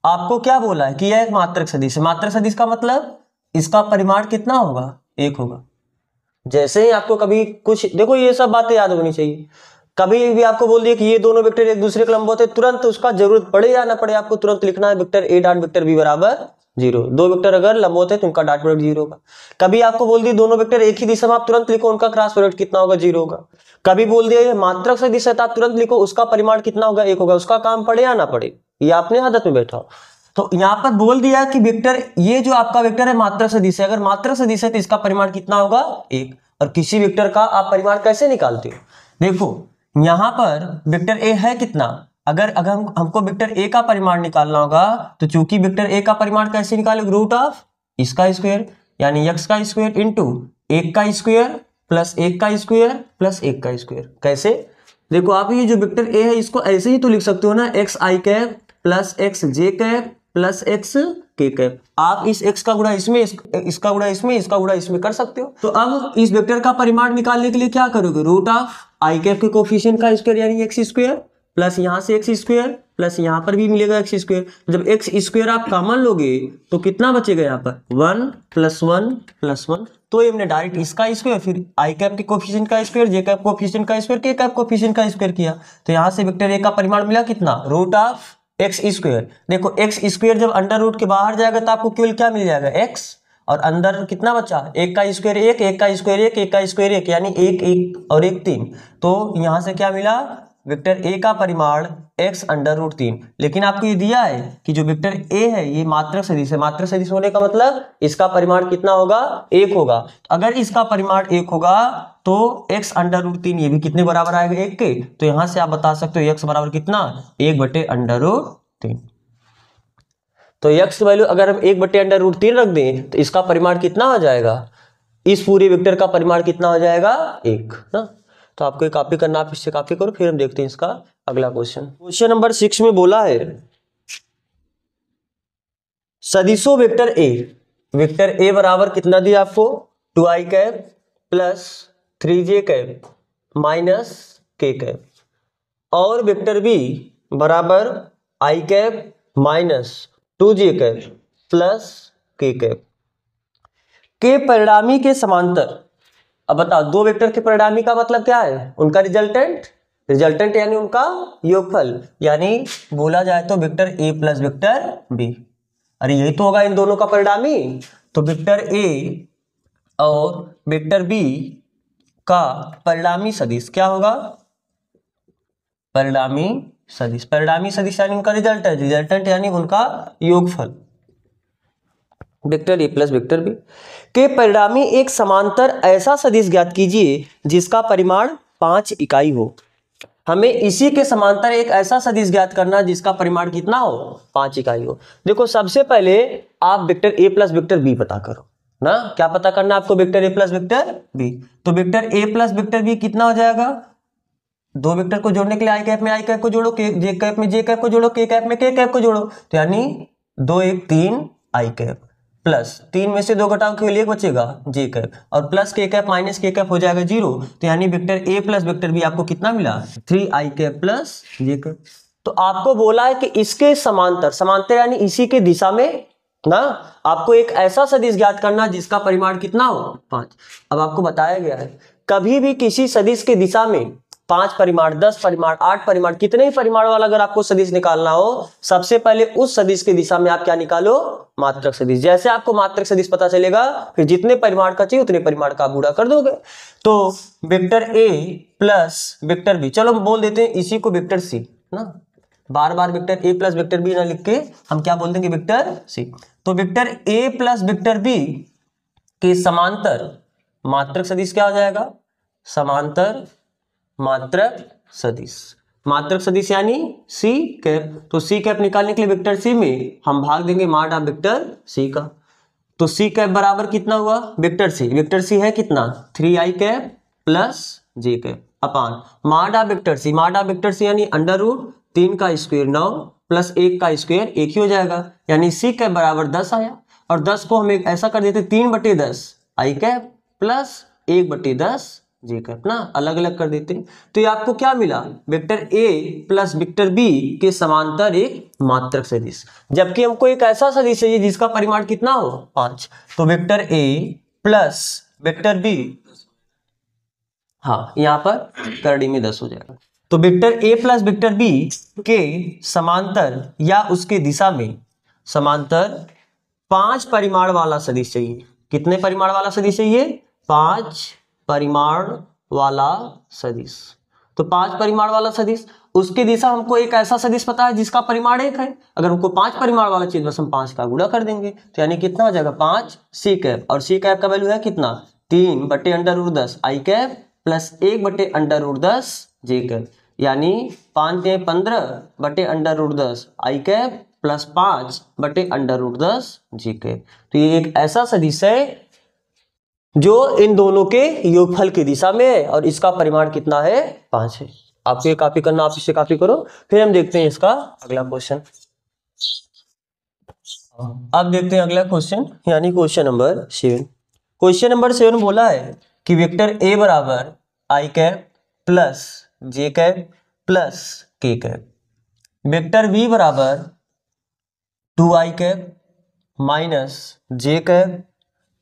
आपको क्या बोला है कि यह एक मात्रक सदिश है। मात्रक सदिश का मतलब इसका परिमाण कितना होगा? एक होगा। जैसे ही आपको कभी कुछ, देखो ये सब बातें याद होनी चाहिए। कभी भी आपको बोल दिया कि ये दोनों वेक्टर एक दूसरे के लंबवत है, तुरंत उसका जरूरत पड़े या ना पड़े आपको तुरंत लिखना है vector A dot vector B बराबर 0। दो वेक्टर अगर लंबवत है तो उनका डॉट प्रोडक्ट 0 होगा। कभी आपको बोल दिया दोनों वेक्टर एक ही दिशा में, आप तुरंत लिखो उनका क्रॉस प्रोडक्ट कितना होगा? 0 होगा। कभी बोल दिया ये मात्रक सदिश है तो आप तुरंत लिखो उसका परिमाण कितना होगा? 1 होगा। उसका काम पड़े या ना पड़े, ये आपने आदत में बैठा हो। तो यहाँ पर बोल दिया कि वेक्टर, ये जो आपका वेक्टर है मात्रक सदिश है, अगर मात्रक सदिश है तो इसका परिमाण कितना होगा? 1। और किसी वेक्टर का आप परिमाण कैसे निकालते हो? देखो यहां पर वेक्टर ए है कितना, अगर हमको वेक्टर ए का परिमाण निकालना होगा तो चूंकि वेक्टर ए का परिमाण कैसे निकालोगे? रूट ऑफ इसका स्क्वायर, यानी एक्स का स्क्वायर इंटू 1 का स्क्वायर प्लस 1 का स्क्वायर प्लस 1 का स्क्वायर। कैसे? देखो आप ये जो वेक्टर ए है इसको ऐसे ही तो लिख सकते हो ना, एक्स आई कैप प्लस एक्स जे कैप प्लस एक्स के कैप। आप इस x का गुणा इसमें, इसका गुणा इसमें, इसका गुणा इसमें कर सकते हो। तो अब इस वेक्टर का परिमाण निकालने के लिए क्या करोगे? रूट ऑफ आई कैप के कोफिशिएंट का स्क्वायर यानी एक्स स्क्वायर प्लस यहाँ से एक्स स्क्वायर प्लस यहाँ पर भी मिलेगा एक्स स्क्वायर। जब एक्स स्क्वायर आप कॉमन लोगे तो कितना बचेगा? यहाँ पर 1 + 1 + 1। तो हमने डायरेक्ट इसका स्क्वायर फिर आई कैप के कोफिशिएंट का स्क्वायर, जे कैप कोफिशिएंट का स्क्वायर, के कैप कोफिशिएंट का स्क्वायर किया। तो यहाँ से वेक्टर ए का परिमाण मिला कितना? Root of X square. देखो एक्स स्क्वायर जब अंडर रूट के बाहर जाएगा तो आपको केवल क्या मिल जाएगा? एक्स। और अंदर कितना बचा? 1 का स्क्वायर 1, 1 का स्क्वायर 1, 1 का स्क्वायर 1, यानी 1 1 और 1 3। तो यहां से क्या मिला? वेक्टर ए का परिमाण x अंडर रूट 3। लेकिन आपको ये दिया है कि जो वेक्टर ए है ये मात्रक सदिश है। मात्रक सदिश होने का मतलब इसका परिमाण कितना होगा? 1 होगा। अगर इसका परिमाण 1 होगा तो x अंडर रूट 3 ये भी कितने बराबर आएगा? 1 के। तो यहां से आप बता सकते हो x बराबर कितना? 1/√3। तो x की वैल्यू अगर हम 1/√3 रख दें तो इसका परिमाण कितना हो जाएगा? इस पूरे वेक्टर का परिमाण कितना हो जाएगा? 1 ना। तो आपको कॉपी करना, आप इससे कॉपी करो। फिर हम देखते हैं इसका अगला क्वेश्चन। क्वेश्चन नंबर 6 में बोला है सदिशो वेक्टर ए। वेक्टर ए बराबर कितना दिया आपको? 2i cap plus 3j cap minus k cap, और वेक्टर बी बराबर i cap minus 2j cap plus k cap के परिणामी के समांतर। अब बताओ दो वेक्टर के परिणामी का मतलब क्या है? उनका रिजल्टेंट, रिजल्टेंट यानी उनका योगफल, यानी बोला जाए तो वेक्टर ए प्लस वेक्टर बी। अरे यही तो होगा इन दोनों का परिणामी। तो वेक्टर ए और वेक्टर बी का परिणामी सदिश क्या होगा? परिणामी सदिश। परिणामी सदिश यानी उनका रिजल्टेंट, रिजल्टेंट यानी उनका योगफल, वेक्टर ए प्लस वेक्टर बी के परिणामी एक समांतर ऐसा सदिश ज्ञात कीजिए जिसका परिमाण 5 इकाई हो। हमें इसी के समांतर एक ऐसा सदिश ज्ञात करना जिसका परिमाण कितना हो? 5 इकाई हो। देखो सबसे पहले आप वेक्टर ए प्लस वेक्टर बी पता करो ना। क्या पता करना आपको? वेक्टर ए प्लस वेक्टर बी। तो वेक्टर ए प्लस वेक्टर बी कितना हो जाएगा? दो वेक्टर को जोड़ने के लिए आई कैप में आई कैप को जोड़ो, जे कैप में जे कैप को जोड़ो, के कैप में के कैप को जोड़ो। तो यानी 2 1 3 आई कैप प्लस 3 में से 2 घटाओ केवल 1 बचेगा जे कैप, और प्लस के कैप माइनस के कैप हो जाएगा 0। तो यानी वेक्टर ए प्लस वेक्टर बी आपको कितना मिला? 3i cap plus j cap. तो आपको बोला है कि इसके समांतर, समांतर यानी इसी के दिशा में ना, आपको एक ऐसा सदिश ज्ञात करना जिसका परिमाण कितना हो? 5। अब आपको बताया गया है कभी भी किसी सदिश के दिशा में 5 परिमाण, 10 परिमाण, 8 परिमाण, कितने ही परिमाण वाला अगर आपको सदिश निकालना हो, सबसे पहले उस सदिश की दिशा में आप क्या निकालो, मात्रक सदिश। जैसे आपको मात्रक सदिश पता चलेगा, फिर जितने परिमाण का चाहिए उतने परिमाण का गुणा कर दोगे। तो वेक्टर ए प्लस वेक्टर बी, चलो बोल देते हैं इसी को वेक्टर सी ना, बार बार वेक्टर ए प्लस वेक्टर बी ना लिख के हम क्या बोल देंगे, वेक्टर सी। तो वेक्टर ए प्लस वेक्टर बी के समांतर मात्रक सदिश क्या हो जाएगा, समांतर मात्रक सदिश। मात्रक सदिश यानी सी कैप। तो सी कैप निकालने के लिए वेक्टर सी में हम भाग देंगे माड ऑफ वेक्टर सी का। तो सी कैप बराबर कितना हुआ, वेक्टर सी, वेक्टर सी है कितना 3i cap plus j cap अपान माड ऑफ वेक्टर सी, माड ऑफ वेक्टर सी यानी अंडर रूट 3 का स्क्वायर 9 प्लस 1 का स्क्वायर 1 ही हो जाएगा, यानी सी कैप बराबर 10 आया। और 10 को हम एक ऐसा कर देते 3/10 आई कैप प्लस 1/10 जी कैप ना, अलग अलग कर देते हैं। तो ये आपको क्या मिला, वेक्टर ए प्लस वेक्टर बी के समांतर एक मात्रक सदिश। जबकि हमको एक ऐसा सदिश चाहिए जिसका परिमाण कितना हो 5। तो वेक्टर ए प्लस वेक्टर बी, हाँ यहाँ पर करड़ी में 10 हो जाएगा। तो वेक्टर ए प्लस वेक्टर बी के समांतर या उसके दिशा में समांतर 5 परिमाण वाला सदिश चाहिए। कितने परिमाण वाला सदिश चाहिए, 5 परिमाण वाला सदिश। तो 5 परिमाण वाला सदिश, उसकी दिशा हमको एक ऐसा सदिश पता है जिसका परिमाण 1 है। अगर हमको 5 परिमाण वाला चीज बस हम 5 का गुणा कर देंगे, तो यानी कितना हो जाएगा 5 सी कैप। और सी कैप का वैल्यू है कितना 3/√10 आई कैप प्लस 1/√10 जे कैप, यानी 5 × 15/√10 आई कैप प्लस 5/√10 जी कैप। तो ये एक ऐसा सदिश है जो इन दोनों के योगफल की दिशा में है और इसका परिमाण कितना है 5 है। आपको ये कॉपी करना, आप इसे कॉपी करो। फिर हम देखते हैं इसका अगला क्वेश्चन। अब देखते हैं अगला क्वेश्चन, यानी क्वेश्चन नंबर 7। क्वेश्चन नंबर 7 बोला है कि वेक्टर ए बराबर i cap plus j cap plus के कैप, वेक्टर बी बराबर 2i cap minus j cap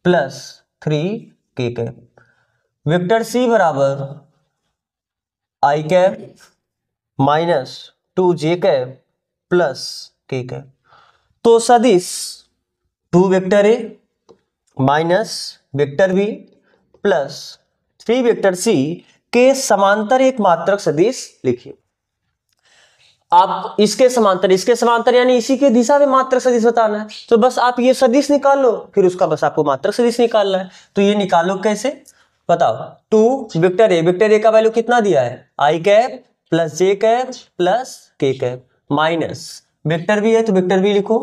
plus 3k cap, vector C बराबर i cap minus 2j cap plus k cap. तो सदिश 2 vector A minus vector B plus 3 vector C के समांतर एक मात्रक सदिश लिखिए। आप इसके समांतर यानी इसी के दिशा में मात्रक सदिश बताना है। तो बस आप ये सदिश निकाल लो, फिर उसका बस आपको मात्रक सदिश निकालना है। तो ये निकालो कैसे, बताओ। 2 वेक्टर ए का वैल्यू कितना दिया है i cap plus j cap plus के कैप, माइनस वेक्टर बी है तो वेक्टर बी लिखो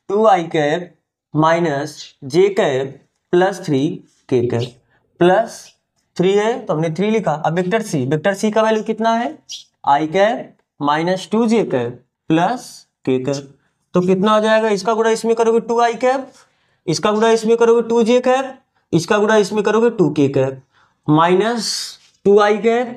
2i cap minus j cap plus 3k cap plus 3 है तो हमने 3 लिखा। अब वेक्टर सी का वैल्यू कितना है i cap minus 2j cap plus k cap. तो कितना हो जाएगा, इसका गुणा इसमें करोगे 2i कैप, इसका गुणा इसमें करोगे 2j कैप, इसका गुणा इसमें करोगे 2k cap, minus 2i cap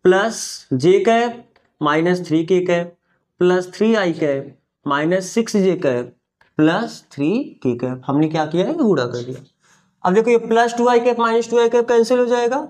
plus j cap minus 3k cap plus 3i cap minus 6j cap plus 3k cap. हमने क्या किया है, गुणा कर दिया। अब देखो ये plus 2i cap minus 2i cap cancel हो जाएगा।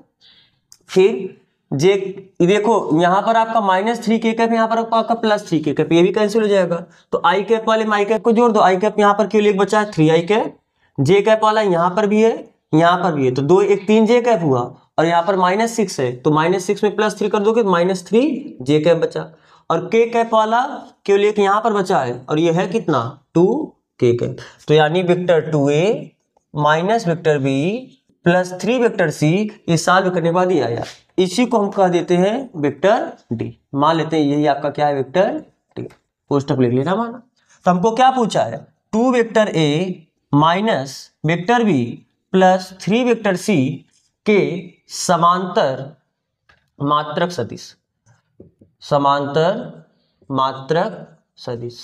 फिर जे देखो यहाँ पर आपका माइनस 3k कैप, यहाँ पर आपका प्लस 3k कैप, ये भी कैंसिल हो जाएगा। तो आई कैप वाले में आई कैप को जोड़ दो, आई कैप यहाँ पर केवल एक बचा है 3i कैप, जे कैप वाला यहाँ पर भी है यहाँ पर भी है, तो 2 1 3j कैप हुआ और यहाँ पर -6 है तो -6 में +3 कर दोगे -3j कैप बचा। और k कैप वाला केवल एक यहाँ पर बचा है और ये है कितना 2k कैप। तो यानी vector 2a minus vector b plus 3 vector c ये सॉल्व करने के बाद ही आया, इसी को हम कह देते हैं वेक्टर डी। मान लेते हैं यही आपका क्या है वेक्टर डी, पोस्टअप लिख लेना माना। तो हमको क्या पूछा है 2 vector a minus vector b plus 3 vector c के समांतर मात्रक सदिश, समांतर मात्रक सदिश।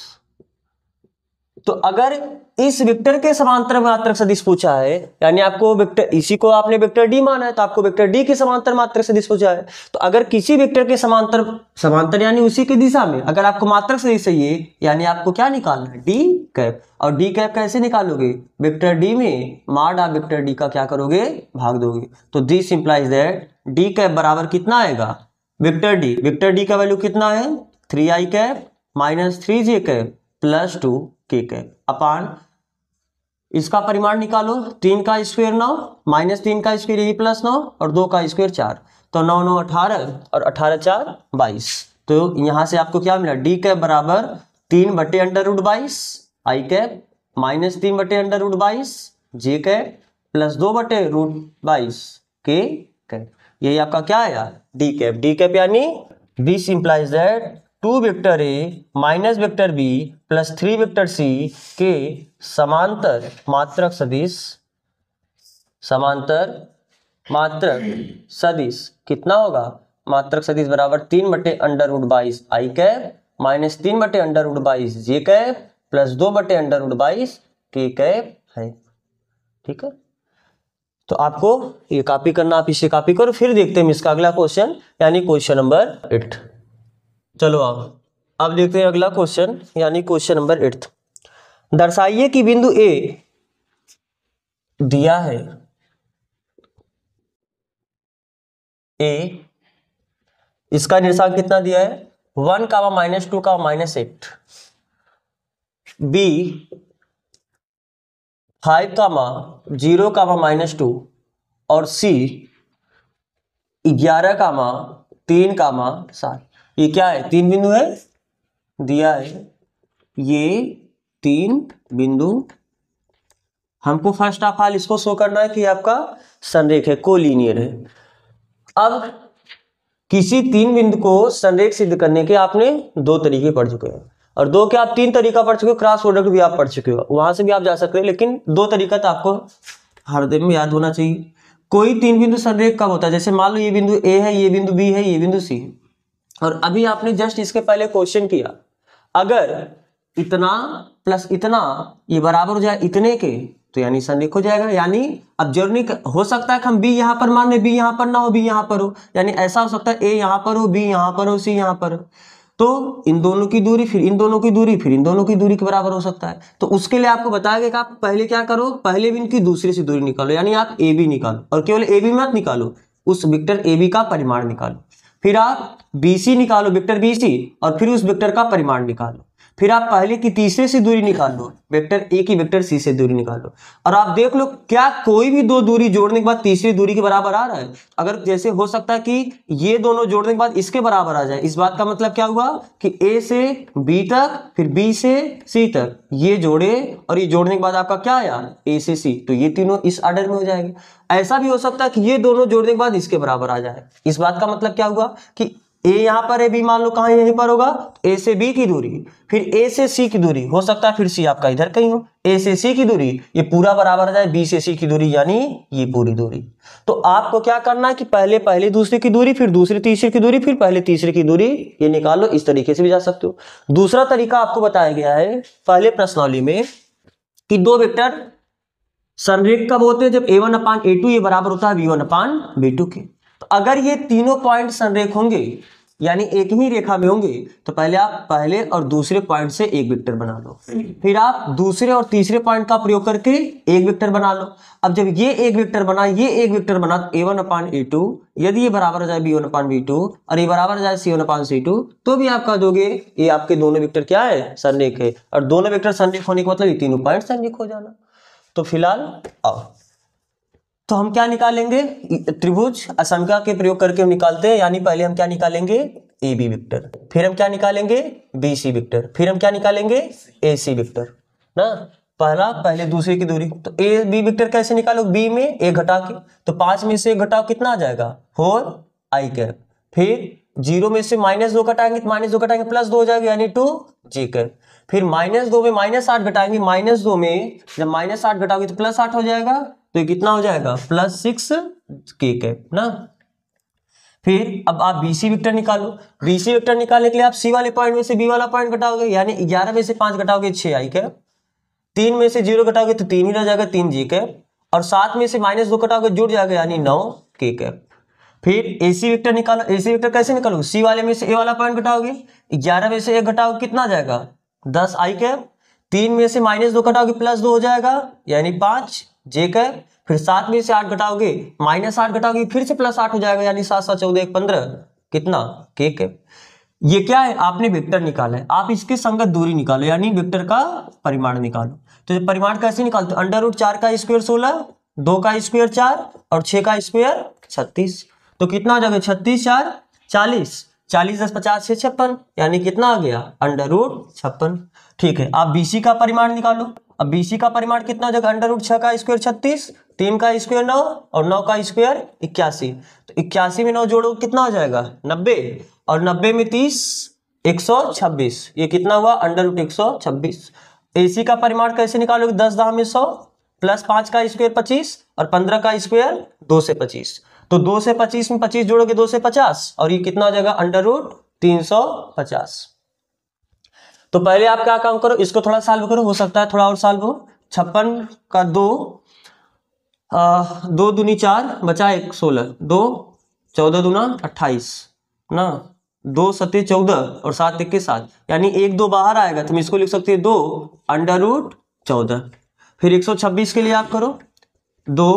तो अगर इस वेक्टर के समांतर मात्रक सदिश पूछा है, यानी आपको वेक्टर, इसी को आपने वेक्टर डी माना है तो आपको वेक्टर डी के समांतर मात्रक सदिश पूछा है। तो अगर किसी वेक्टर के समांतर यानी उसी की दिशा में अगर आपको मात्रक सदिश चाहिए, यानी आपको क्या निकालना है डी कैप। और डी कैप कैसे निकालोगे, वेक्टर डी में माड ऑफ वेक्टर डी का क्या करोगे, भाग दोगे। तो this implies that D cap बराबर कितना आएगा, वेक्टर डी का वैल्यू कितना है 3i cap minus 3j cap plus 2k cap upon इसका परिमाण निकालो 3 का स्क्वायर 9 माइनस 3 का स्क्वायर यही प्लस 9 और 2 का स्क्वायर 4 तो 9 9 18 और 18 4 22। तो यहां से आपको क्या मिला डी कैप बराबर 3 बटे अंडर रूट 22 आई कैप माइनस 3 बटे अंडर रूट 22 जे कैप प्लस 2 बटे रूट 22 के कैप। यही आपका क्या है यार डी कैप यानी this implies that 2 vector A minus vector B plus 3 vector C के समांतर मात्रक सदिश कितना होगा मात्रक सदिश बराबर 3 बटे अंडर रूट 22 आई कैप माइनस 3 बटे अंडर रूट 22 जे कैप प्लस 2 बटे अंडर रूट 22 के कैप है। ठीक है, तो आपको ये कॉपी करना, आप इसे कॉपी करो। फिर देखते हैं इसका अगला क्वेश्चन यानी क्वेश्चन नंबर 8। चलो अब देखते हैं अगला क्वेश्चन यानी क्वेश्चन नंबर 8। दर्शाइए कि बिंदु ए दिया है ए, इसका निर्देशांक कितना दिया है 1 comma minus 2 comma minus 8, B 5 comma 0 comma minus 2 और सी 11 कामा 3 कामा 7। ये क्या है 3 बिंदु है दिया है, ये 3 बिंदु हमको फर्स्ट ऑफ ऑल इसको शो करना है कि आपका संरेख है, कोलिनियर है। अब किसी 3 बिंदु को संरेख सिद्ध करने के आपने 2 तरीके पढ़ चुके हैं और 2 के आप 3 तरीका पढ़ चुके हो, क्रॉस प्रोडक्ट भी आप पढ़ चुके हो, वहां से भी आप जा सकते हैं, लेकिन 2 तरीका तो आपको हर दिन में याद होना चाहिए। कोई 3 बिंदु संरेख कब होता है, जैसे मान लो ये बिंदु ए है, ये बिंदु बी है, ये बिंदु सी है, और अभी आपने जस्ट इसके पहले क्वेश्चन किया अगर इतना प्लस इतना ये बराबर हो जाए इतने के तो यानी संरेख हो जाएगा। यानी अब जरूरी हो सकता है कि हम बी यहां पर मान ले, बी यहां पर ना हो, बी यहां पर हो, यानी ऐसा हो सकता है ए यहां पर हो, बी यहां पर हो, सी यहां पर हो, तो इन दोनों की दूरी फिर इन दोनों की दूरी फिर इन दोनों की दूरी के बराबर हो सकता है। तो उसके लिए आपको बताया गया कि आप पहले क्या करो, पहले बिंदु की दूसरे से दूरी निकालो, यानी आप ए बी निकालो और केवल ए बी मत निकालो, उस वेक्टर ए बी का परिमाण निकालो, फिर आप बी सी निकालो वेक्टर बी सी और फिर उस वेक्टर का परिमाण निकालो, फिर आप पहले की तीसरे से दूरी निकाल लो, वेक्टर ए की वेक्टर सी से दूरी निकाल लो और आप देख लो क्या कोई भी 2 दूरी जोड़ने के बाद तीसरी दूरी के बराबर आ रहा है। अगर जैसे हो सकता है कि ये दोनों जोड़ने के बाद इसके बराबर आ जाए, इस बात का मतलब क्या हुआ कि ए से बी तक फिर बी से सी तक ये जोड़े और ये जोड़ने के बाद आपका क्या आया ए से सी, तो ये तीनों इस ऑर्डर में हो जाएंगे। ऐसा भी हो सकता है कि ये दोनों जोड़ने के बाद इसके बराबर आ जाए, इस बात का मतलब क्या हुआ कि ए यहां पर है, बी मान लो कहां यहीं पर होगा, ए से बी की दूरी फिर ए से सी की दूरी, हो सकता है फिर सी आपका इधर कहीं हो, ए से सी की दूरी ये पूरा बराबर आ जाए बी से सी की दूरी यानी ये पूरी दूरी। तो आपको क्या करना है कि पहले दूसरे की दूरी फिर दूसरी तीसरे की दूरी फिर पहले तीसरे की दूरी ये निकाल लो, इस तरीके से भी जा सकते हो। दूसरा तरीका आपको बताया गया है पहले प्रश्नावली में कि 2 वेक्टर संरेख कब होते हैं, जब a1/a2 ये बराबर होता है b1/b2 के। तो अगर ये तीनों पॉइंट संरेख होंगे यानी एक ही रेखा में होंगे तो पहले आप पहले और दूसरे पॉइंट से एक वेक्टर बना लो, फिर आप दूसरे और तीसरे पॉइंट का प्रयोग करके एक वेक्टर बना लो। अब जब ये एक वेक्टर बना ये एक वेक्टर बना a1/a2 यदि ये बराबर हो जाए b1/b2 और ये बराबर हो जाए c1/c2 तो भी आप कह दोगे ये आपके दोनों वेक्टर क्या है संरेख है, और दोनों वेक्टर संरेख होने का मतलब ये तीनों पॉइंट संरेख हो जाना। तो फिलहाल आओ तो हम क्या निकालेंगे, त्रिभुज असंख्या के प्रयोग करके हम निकालते हैं, यानी पहले हम क्या निकालेंगे ए बी वेक्टर, फिर हम क्या निकालेंगे बी सी वेक्टर, फिर हम क्या निकालेंगे ए सी वेक्टर ना, पहले दूसरे की दूरी। तो ए बी वेक्टर कैसे निकालो, बी में ए घटा के, तो 5 में से 1 घटाओ कितना आ जाएगा 4 आई कैप, फिर 0 में से -2 घटाएंगे तो -2 घटाएंगे +2 हो जाएगा यानी 2 जी कैप, फिर -2 में -8 घटाएंगे, -2 में जब -8 घटाओगे तो +8 हो जाएगा, तो ये कितना हो जाएगा +6 के कैप ना। फिर अब आप बीसी वेक्टर निकालो, बीसी वेक्टर निकालने के लिए आप सी वाले पॉइंट में से बी वाला पॉइंट घटाओगे, यानी 11 में से 5 घटाओगे 6 आई कैप, 3 में से 0 घटाओगे तो 3 ही रह जाएगा 3 जी कैप, और 7 में से -2 घटाओगे जुड़ जाएगा यानी 9 के कैप। फिर एसी वेक्टर निकालो, एसी वेक्टर कैसे निकालोगे, सी वाले में से ए वाला पॉइंट घटाओगे, 11 में से 1 घटाओगे कितना आ जाएगा 10 आई कैप, 3 में से -2 घटाओगे +2 हो जाएगा यानी 5 जे कैप, फिर 7 में से 8 घटाओगे -8 घटाओगे फिर से +8 हो जाएगा यानी 7 7 14 1 15 कितना k कैप। ये क्या है, आपने वेक्टर निकाला है, आप इसके संगत दूरी निकालो, यानी वेक्टर का परिमाण निकालो। तो ये परिमाण कैसे निकालते हो, अंडर रूट 4 का स्क्वायर 16, 2 का स्क्वायर 4 और 6 का स्क्वायर 36। तो कितना हो जाएगा, 36 4 40, 40 10 50 से 56, यानी कितना आ गया, अंडर रूट 56। ठीक है, आप बीसी का परिमाण निकालो। अब बीसी का परिमाण कितना हो जाएगा, अंडर रूट 6 का स्क्वायर 36, 3 का स्क्वायर 9 और 9 का स्क्वायर 81। तो 81 में 9 जोड़ो कितना हो जाएगा, 90, और 90 में 30 126। ये कितना हुआ, अंडर रूट 126। एसी का परिमाण कैसे निकालोगे, 10 दाम में 100 प्लस 5 का स्क्वायर 25 और 15 का स्क्वायर 2 से 25। तो 2 से 25 में 25 जोड़ोगे 2 से 50, और ये कितना हो जाएगा, अंडर रूट 350। तो पहले आप क्या काम करो, इसको थोड़ा सॉल्व करो, हो सकता है थोड़ा और सॉल्व हो। 56 का 2 2 दूनी 4 बचा 1 16, 2 14 दूना 28 ना, 2 सत्ते 14 और 7 1 के 7, यानी 1 2 बाहर आएगा, तुम इसको लिख सकते हो 2 अंडर रूट 14। फिर 126 के लिए आप करो 2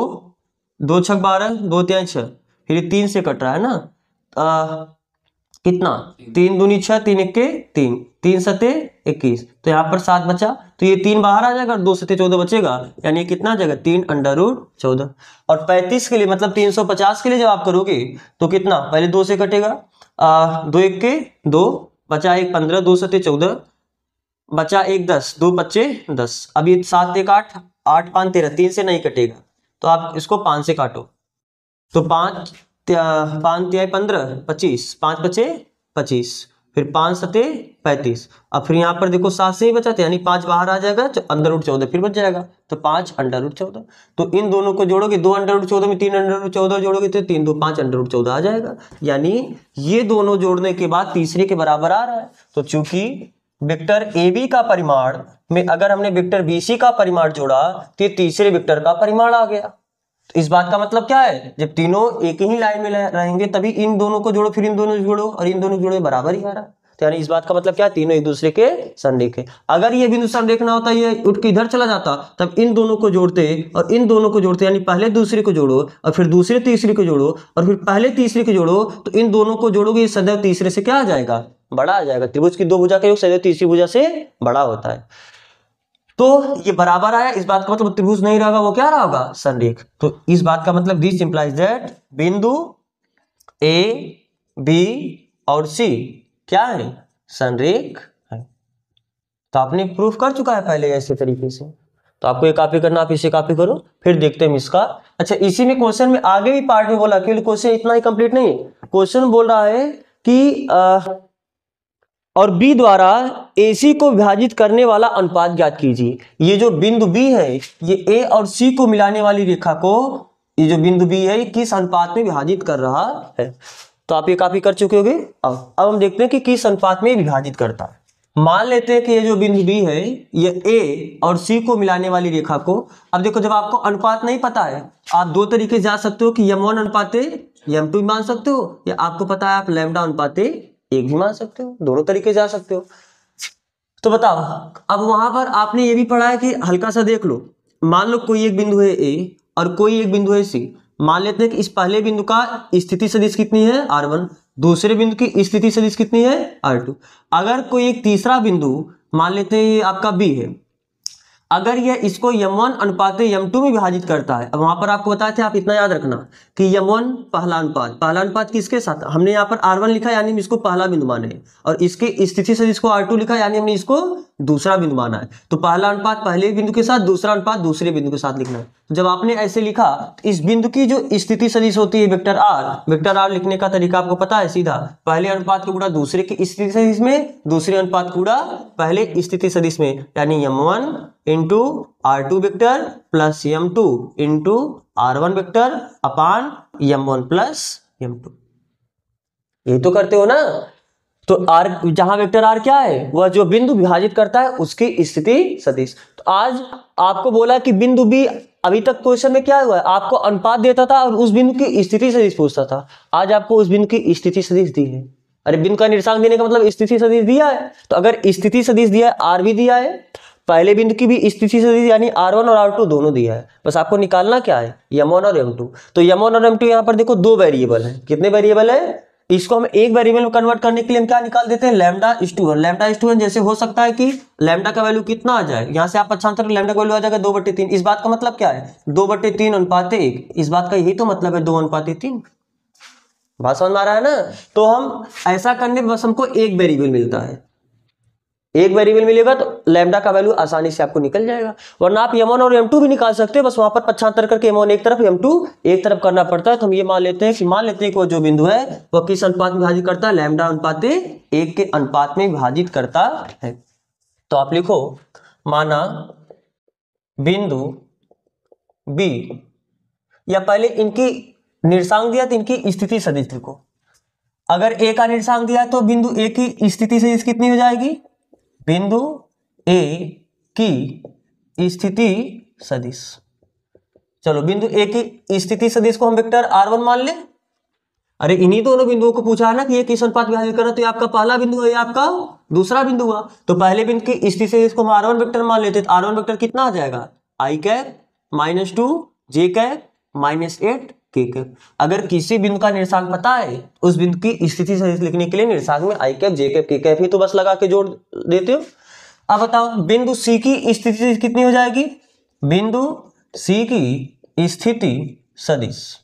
2 6 12, 2 3 6, फिर 3 से कट रहा है ना, कितना 3 दूनी 6, 3 1 के 3, 3 सत्ते 21, तो यहाँ पर 7 बचा, तो ये 3 बाहर आ जाएगा, 2 सत्ते 14 बचेगा, यानी कितना जगह 3 अंडर रूट 14। और 35 के लिए मतलब 350 के लिए जब आप करोगे तो कितना, पहले 2 से कटेगा, 2 1 के 2 बचा 1 15, 2 सत्ते 14 बचा 1 10, 2 25 10। अब ये 7 1 8, 8 5 13, 3 से नहीं कटेगा, तो आप इसको 5 से काटो, तो 5 5 तिहाई 15 25, 5 बचे 25, फिर 5 सते 35। अब फिर यहाँ पर देखो 7 से ही बचा था, यानी 5 बाहर आ जाएगा, अंडर रूट 14 फिर बच जाएगा, तो 5 अंडर रूट 14। तो इन दोनों को जोड़ोगे, 2 अंडर रूट 14 में 3 अंडर रूट 14 जोड़ोगे तो 3 2 5 अंडर रूट 14 आ जाएगा, यानी ये दोनों जोड़ने के बाद तीसरे के बराबर आ रहा है। तो चूंकि वेक्टर ए बी का परिमाण में अगर हमने वेक्टर बी सी का परिमाण जोड़ा तो तीसरे वेक्टर का परिमाण आ गया। तो इस बात का मतलब क्या है, जब तीनों एक ही लाइन में रहेंगे तभी इन दोनों को जोड़ो, फिर इन दोनों को जोड़ो और इन दोनों को जोड़ो, बराबर ही आ रहा है। तो यानी इस बात का मतलब क्या है, तीनों एक दूसरे के संरेख है। अगर ये बिंदु संरेख ना होता, ये उठ के इधर चला जाता, तब इन दोनों को जोड़ते और इन दोनों को जोड़ते, यानी पहले दूसरे को जोड़ो और फिर दूसरे तीसरे को जोड़ो और फिर पहले तीसरे को जोड़ो, तो इन दोनों को जोड़ोगे, ये सदैव तीसरे से क्या आ जाएगा, बड़ा आ जाएगा। त्रिभुज की दो भुजा का योग सदैव तीसरी भुजा से बड़ा होता है। तो ये बराबर आया, इस बात का मतलब त्रिभुज नहीं रहेगा, वो क्या रहा होगा, संरेख। तो इस बात का मतलब दिस इंप्लाइज दैट बिंदु ए बी और सी क्या है, संरेख है। तो आपने प्रूफ कर चुका है पहले ऐसे तरीके से। तो आपको ये कॉपी करना, आप इसे कॉपी करो, फिर देखते हैं इसका। अच्छा, इसी में क्वेश्चन में आगे भी पार्ट में बोला, केवल क्वेश्चन इतना ही कंप्लीट नहीं है, क्वेश्चन बोल रहा है कि और बी द्वारा AC को विभाजित करने वाला अनुपात ज्ञात कीजिए। ये जो बिंदु B है, ये A और C को मिलाने वाली रेखा को, ये जो बिंदु B है, किस अनुपात में विभाजित कर रहा है। तो आप ये कॉपी कर चुके होंगे। अब हम देखते हैं कि किस अनुपात में विभाजित करता है। मान लेते हैं कि ये जो बिंदु B है, ये A और C को मिलाने वाली रेखा को, अब देखो जब आपको अनुपात नहीं पता है, आप दो तरीके से जा सकते हो कि m1 अनुपात m2 भी मान सकते हो, या आपको पता है आप लैम्डा अनुपात एक भी मान सकते हो, दोनों तरीके जा सकते हो। तो बताओ, अब वहां पर आपने ये भी पढ़ा है कि हल्का सा देख लो, मान लो कोई एक बिंदु है ए और कोई एक बिंदु है सी। मान लेते हैं कि इस पहले बिंदु का स्थिति सदिश कितनी है, r1, दूसरे बिंदु की स्थिति सदिश कितनी है, r2। अगर कोई एक तीसरा बिंदु मान लेते हैं आपका b है, अगर यह इसको m1 अनुपात m2 में विभाजित करता है। अब वहां पर आपको बताए थे, आप इतना याद रखना कि m1 पहला अनुपात किसके साथ, हमने यहाँ पर r1 लिखा यानी हम इसको पहला बिंदु माने, और इसके स्थिति से इसको r2 लिखा यानी हमने इसको दूसरा बिंदु माना है। तो पहला अनुपात पहले बिंदु के साथ, दूसरा अनुपात दूसरे बिंदु के साथ लिखना है। तो जब आपने ऐसे लिखा, तो इस बिंदु की जो स्थिति सदिश होती है वेक्टर r लिखने का तरीका आपको पता है, सीधा पहले अनुपात को गुणा दूसरे की स्थिति सदिश में, दूसरे अनुपात को गुणा पहले स्थिति सदिश में, यानी m1 into r2 vector plus m2 into r1 vector upon m1 plus m2। ये तो करते हो ना। तो r जहां वेक्टर r क्या है, वह जो बिंदु विभाजित करता है उसकी स्थिति सदिश। तो आज आपको बोला कि बिंदु B, अभी तक क्वेश्चन में क्या हुआ है, आपको अनुपात देता था और उस बिंदु की स्थिति सदिश पूछता था। आज आपको उस बिंदु की स्थिति सदिश दी है। अरे बिंदु का निर्देशांक देने का मतलब स्थिति सदिश दिया है। तो अगर स्थिति सदिश दिया है, r भी दिया है, पहले बिंदु की भी स्थिति सदिश यानी r1 और r2 दोनों दिया है, बस आपको निकालना क्या है, m1 और m2। तो m1 और m2 यहाँ पर देखो दो वेरिएबल है। कितने वेरिएबल है, इसको हम एक वेरिएबल में कन्वर्ट करने के लिए हम क्या निकाल देते हैं, λ/1। λ/1 जैसे हो सकता है कि लैम्डा का वैल्यू कितना आ जाए, यहां से आप पक्षांतर लैम्डा का वैल्यू आ जाएगा 2/3। इस बात का मतलब क्या है, 2/3:1। इस बात का यही तो मतलब है 2:3। बात समझ में आ रहा है ना। तो हम ऐसा करने पर बस हमको एक वेरिएबल मिलता है, एक वेरिएबल मिलेगा तो लैम्डा का वैल्यू आसानी से आपको निकल जाएगा। वरना आप m1 और m2 भी निकाल सकते हो, बस वहां पर पक्षांतर करके m1 एक तरफ m2 एक तरफ करना पड़ता है। तो हम ये मान लेते हैं कि वो जो बिंदु है वह किस अनुपात में विभाजित करता है, λ/1 के अनुपात में विभाजित करता है। तो आप लिखो, माना बिंदु B, या पहले इनकी निर्देशांक दिया तो इनकी स्थिति सदिश लिखो। अगर A का निर्देशांक दिया तो बिंदु A की स्थिति सदिश कितनी हो जाएगी, बिंदु A की स्थिति सदिश। चलो बिंदु A की स्थिति सदिश को हम वेक्टर R1 मान ले। अरे इन्हीं दोनों बिंदुओं को पूछा है ना कि ये किस अनुपात में विभाजित करना, तो ये आपका पहला बिंदु है, ये आपका दूसरा बिंदु हुआ। तो पहले बिंदु की स्थिति सदिश को हम R1 वेक्टर मान लेते, तो R1 वेक्टर कितना आ जाएगा, i cap -2 j cap -8 k cap. अगर किसी बिंदु का निर्देशांक पता है, उस बिंदु की स्थिति सदिश लिखने के लिए निर्देशांक में i cap j cap k cap ही तो बस लगा के जोड़ देते हो। अब बताओ बिंदु C की स्थिति सदिश कितनी हो जाएगी, बिंदु C की स्थिति सदिश,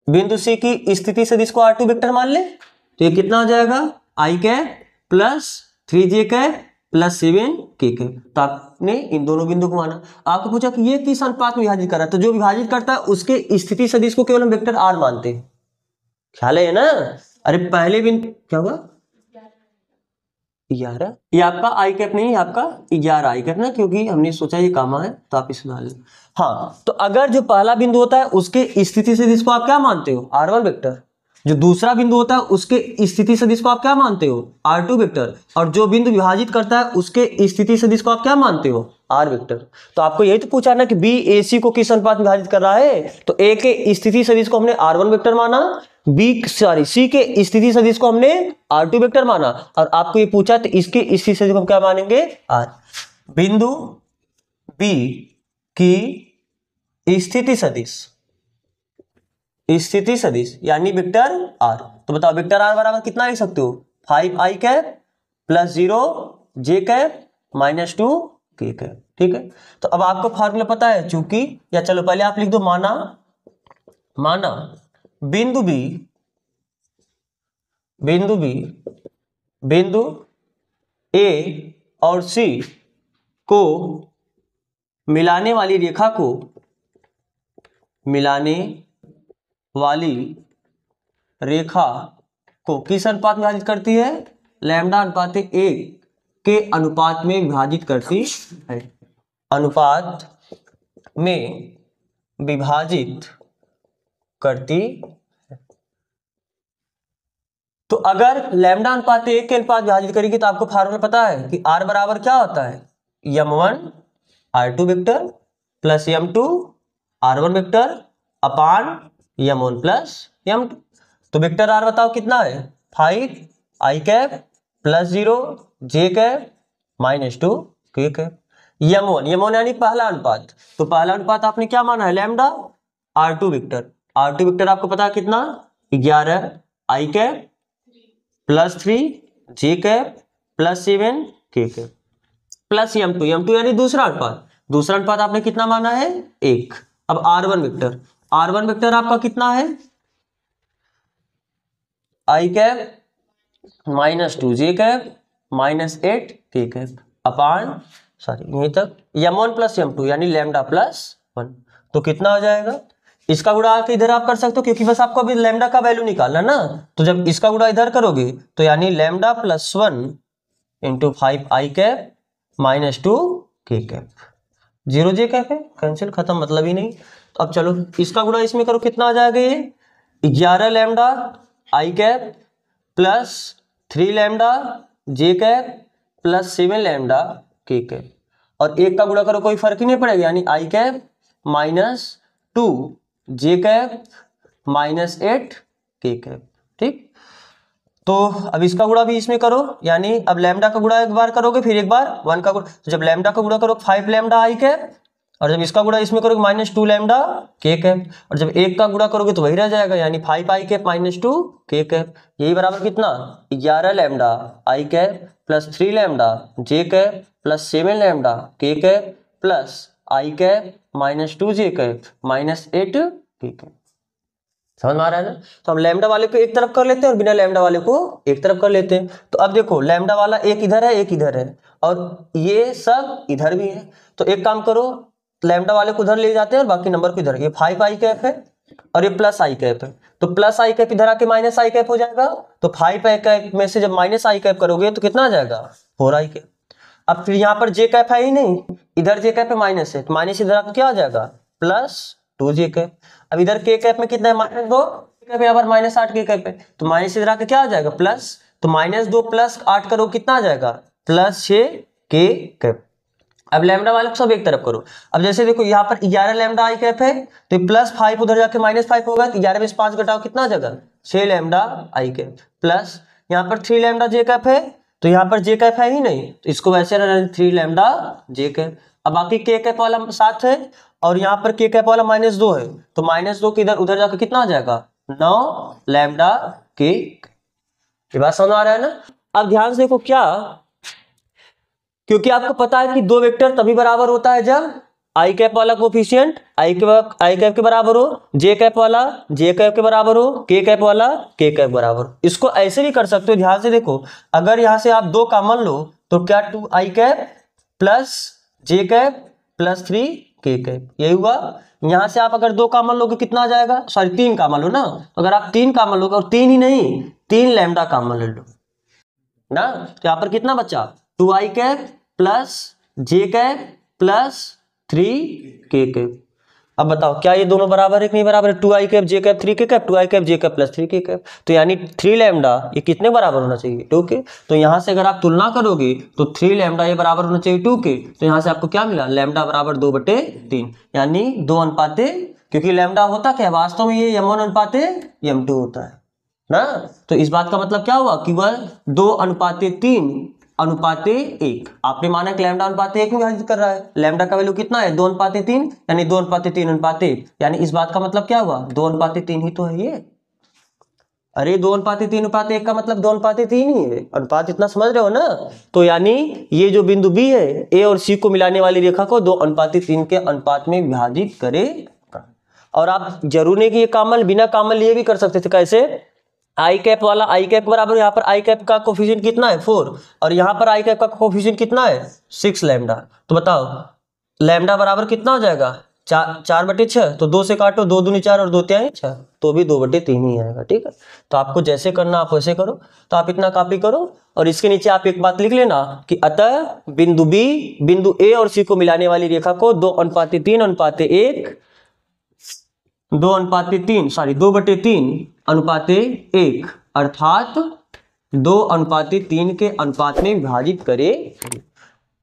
बिंदु C की स्थिति सदिश को R2 वेक्टर मान ले, तो ये कितना हो जाएगा, i cap +3j cap +7 k cap. तो आपने इन दोनों बिंदु को माना। आपको पूछा कि ये किस अनुपात में विभाजित कर रहा है, तो जो विभाजित करता है उसके स्थिति सदिश को केवल हम वेक्टर R मानते हैं। ख्याल है ना। अरे पहले बिंदु क्या हुआ, 11, ये आपका आई कैप नहीं है, आपका 11 आई कैप ना, क्योंकि हमने सोचा ये कामा है तो आप इसमें डाल। हाँ, तो अगर जो पहला बिंदु होता है उसके स्थिति सदिश को आप क्या मानते हो, R1 वेक्टर। जो दूसरा बिंदु होता है उसके स्थिति सदिश को आप क्या मानते हो, R2 वेक्टर। और जो बिंदु विभाजित करता है उसके स्थिति सदिश को आप क्या मानते हो, R वेक्टर। तो आपको यही तो पूछा ना कि B AC को किस अनुपात में विभाजित कर रहा है, तो A के स्थिति सदिश को हमने R1 वेक्टर माना, C के स्थिति सदिश को हमने R2 वेक्टर माना, और आपको ये पूछा तो इसके स्थिति सदिश को हम क्या मानेंगे, R। बिंदु B की स्थिति सदिश यानी वेक्टर R। तो बताओ वेक्टर R बराबर कितना लिख सकते हो, 5i cap +0 j cap -2 k cap. ठीक है, तो अब आपको फार्मूला पता है चूंकि, या चलो पहले आप लिख दो, माना बिंदु A और C को मिलाने वाली रेखा को किस अनुपात में विभाजित करती है, λ/1 के अनुपात में विभाजित करती है, अनुपात में विभाजित करती है। तो अगर λ/1 के अनुपात विभाजित करेगी तो आपको फार्मूला पता है कि R बराबर क्या होता है, m1 R2 vector plus m2 R1 vector upon m1 plus m2। तो वेक्टर R बताओ कितना है, 5i cap +0 j cap -2 k cap. m1 यानी पहला अनुपात, तो पहला अनुपात आपने क्या माना है, लैम्डा। R2 वेक्टर आपको पता है कितना, 11 i cap +3 j cap +7 k cap plus m2 यानी दूसरा अनुपात आपने कितना माना है, 1। अब R1 वेक्टर आपका कितना है, i cap -2 j cap -8 k cap upon यहीं तक m1 प्लस m2 यानी λ+1। तो कितना हो जाएगा, इसका गुणा आके इधर आप कर सकते हो, क्योंकि बस आपको अभी लैम्डा का वैल्यू निकालना ना। तो जब इसका गुणा इधर करोगे तो यानी λ+1 × 5i cap -2 k cap, 0 j cap है, कैंसिल, खत्म, मतलब ही नहीं। तो अब चलो इसका गुणा इसमें करो, कितना आ जाएगा, ये 11 lambda i cap +3 lambda j cap +7 lambda k cap, और एक का गुणा करो कोई फर्क ही नहीं पड़ेगा, यानी i cap -2 j cap -8 k cap. ठीक, तो अब इसका गुणा भी इसमें करो, यानी अब लैम्डा का गुणा एक बार करोगे फिर एक बार 1 का गुणा। तो जब लैम्डा का गुणा करो 5 लैम्डा i कैप और जब इसका गुणा इसमें करोगे -2 लैम्डा के कैप, और जब एक का गुणा करोगे तो वही रह जाएगा, यानी 5 आई कैप -2 के कैप। यही बराबर कितना 11 लैम्डा आई कैप प्लस 3 लैम्डा जे कैप प्लस 7 लैम्डा के कैप प्लस आई कैप -2 जे कैप -8 के कैप। समझ में आ रहा है ना? तो हम लैम्डा वाले को एक तरफ कर लेते हैं और बिना लैम्डा वाले को एक तरफ कर लेते हैं। तो अब देखो लैम्डा वाला एक इधर है एक इधर है और ये सब इधर भी है, तो एक काम करो लैम्डा वाले को उधर ले जाते हैं और बाकी नंबर को इधर। ये 5 आई कैप है और ये प्लस आई कैप है, तो प्लस आई कैप इधर आके माइनस आई कैप हो जाएगा। तो 5 आई कैप में से जब माइनस आई कैप करोगे तो कितना आ जाएगा 4 आई कैप। अब फिर यहाँ पर जे कैप है ही नहीं, इधर जे कैप है माइनस है, तो माइनस इधर आकर क्या आ जाएगा +2 जे कैप। अब इधर के कैप में कितना है -2 कैप, यहाँ पर -8 के कैप है, तो माइनस इधर आकर क्या आ जाएगा प्लस, तो -2 + 8 करो कितना आ जाएगा +6 के कैप। अब लैम्डा वाले को सब एक तरफ करो। अब जैसे देखो यहाँ पर 11 लैम्डा आई कैप है, तो +5 उधर जाके -5 होगा, तो 11 में से 5 घटाओ कितना आ जाएगा 6 लैम्डा आई कैप प्लस यहाँ पर 3 लैम्डा जे कैप है, तो यहाँ पर जे कैप है ही नहीं, तो इसको वैसे रहना 3 लैम्डा जे कैप। अब बाकी के कैप वाला 7 है और यहाँ पर के कैप वाला -2 है, तो -2 के इधर उधर जाकर कितना आ जाएगा 9 लैम्डा के। ये बात समझ आ रहा है ना? अब ध्यान से देखो क्या, क्योंकि आपको पता है कि दो वेक्टर तभी बराबर होता है जब आई कैप वाला कोफिशिएंट आई कैप के बराबर हो, जे कैप वाला जे कैप के बराबर हो, के कैप वाला के कैप बराबर हो। इसको ऐसे भी कर सकते हो, ध्यान से देखो, अगर यहां से आप 2 कॉमन लो तो क्या 2 आई cap plus j cap plus 3 के कैप, यही हुआ। यहां से आप अगर 2 कॉमन लोगे कितना आ जाएगा, सॉरी 3 कॉमन लो ना, अगर आप 3 कॉमन लोगे और 3 ही नहीं 3 लैम्डा कॉमन ले लो ना, तो यहाँ पर कितना बचा 2 आई cap plus j cap plus 3 के कैप। अब बताओ क्या ये दोनों बराबर है कि नहीं बराबर है, 2 आई कैप जे कैप 3 के कैप, 2 आई कैप जे कैप प्लस 3 के कैप, तो यानी 3 लैम्डा ये कितने बराबर होना चाहिए 2 के। तो यहां से अगर आप तुलना करोगे तो 3 लैम्डा ये बराबर होना चाहिए 2 के, तो यहां से आपको क्या मिला लैम्डा बराबर 2/3, यानी 2 अनुपाते, क्योंकि लैम्डा होता क्या है वास्तव में ये m1 अनुपाते m2 होता है ना। तो इस बात का मतलब क्या हुआ कि वह 2:3 अनुपाते 1। आपने माना कि लैम्डा अनुपाते 1 में विभाजित कर रहा है, लैम्डा का वैल्यू कितना है 2:3, यानी 2:3 अनुपाते 1, यानी इस बात का मतलब क्या हुआ 2:3 ही तो है ये। अरे 2:3 अनुपाते 1 का मतलब 2:3 ही है, अनुपात इतना समझ रहे हो ना। तो यानी ये जो बिंदु बी है ए और सी को मिलाने वाली रेखा को 2:3 के अनुपात में विभाजित करेगा। और आप जरूर नहीं कि ये कामल बिना कामल लिए भी कर सकते थे, कैसे आई कैप वाला आई कैप बराबर, यहाँ पर आई कैप का कोफिशिएंट कितना है 4 और यहाँ पर आई कैप का कोफिशिएंट कितना है 6 लैम्डा, तो बताओ लैम्डा बराबर कितना हो जाएगा 4/6, तो 2 से काटो 2 दूनी 4 और 2 तिहाई 6, तो भी 2/3 ही आएगा। ठीक है, तो आपको जैसे करना आप वैसे करो, तो आप इतना कॉपी करो और इसके नीचे आप एक बात लिख लेना कि अतः बिंदु बी बिंदु ए और सी को मिलाने वाली रेखा को 2:3 अनुपाते 1 अर्थात 2:3 के अनुपात में विभाजित करे।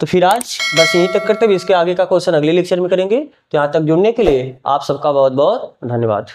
तो फिर आज बस यहीं तक करते हैं, इसके आगे का क्वेश्चन अगले लेक्चर में करेंगे। तो यहाँ तक जुड़ने के लिए आप सबका बहुत बहुत धन्यवाद।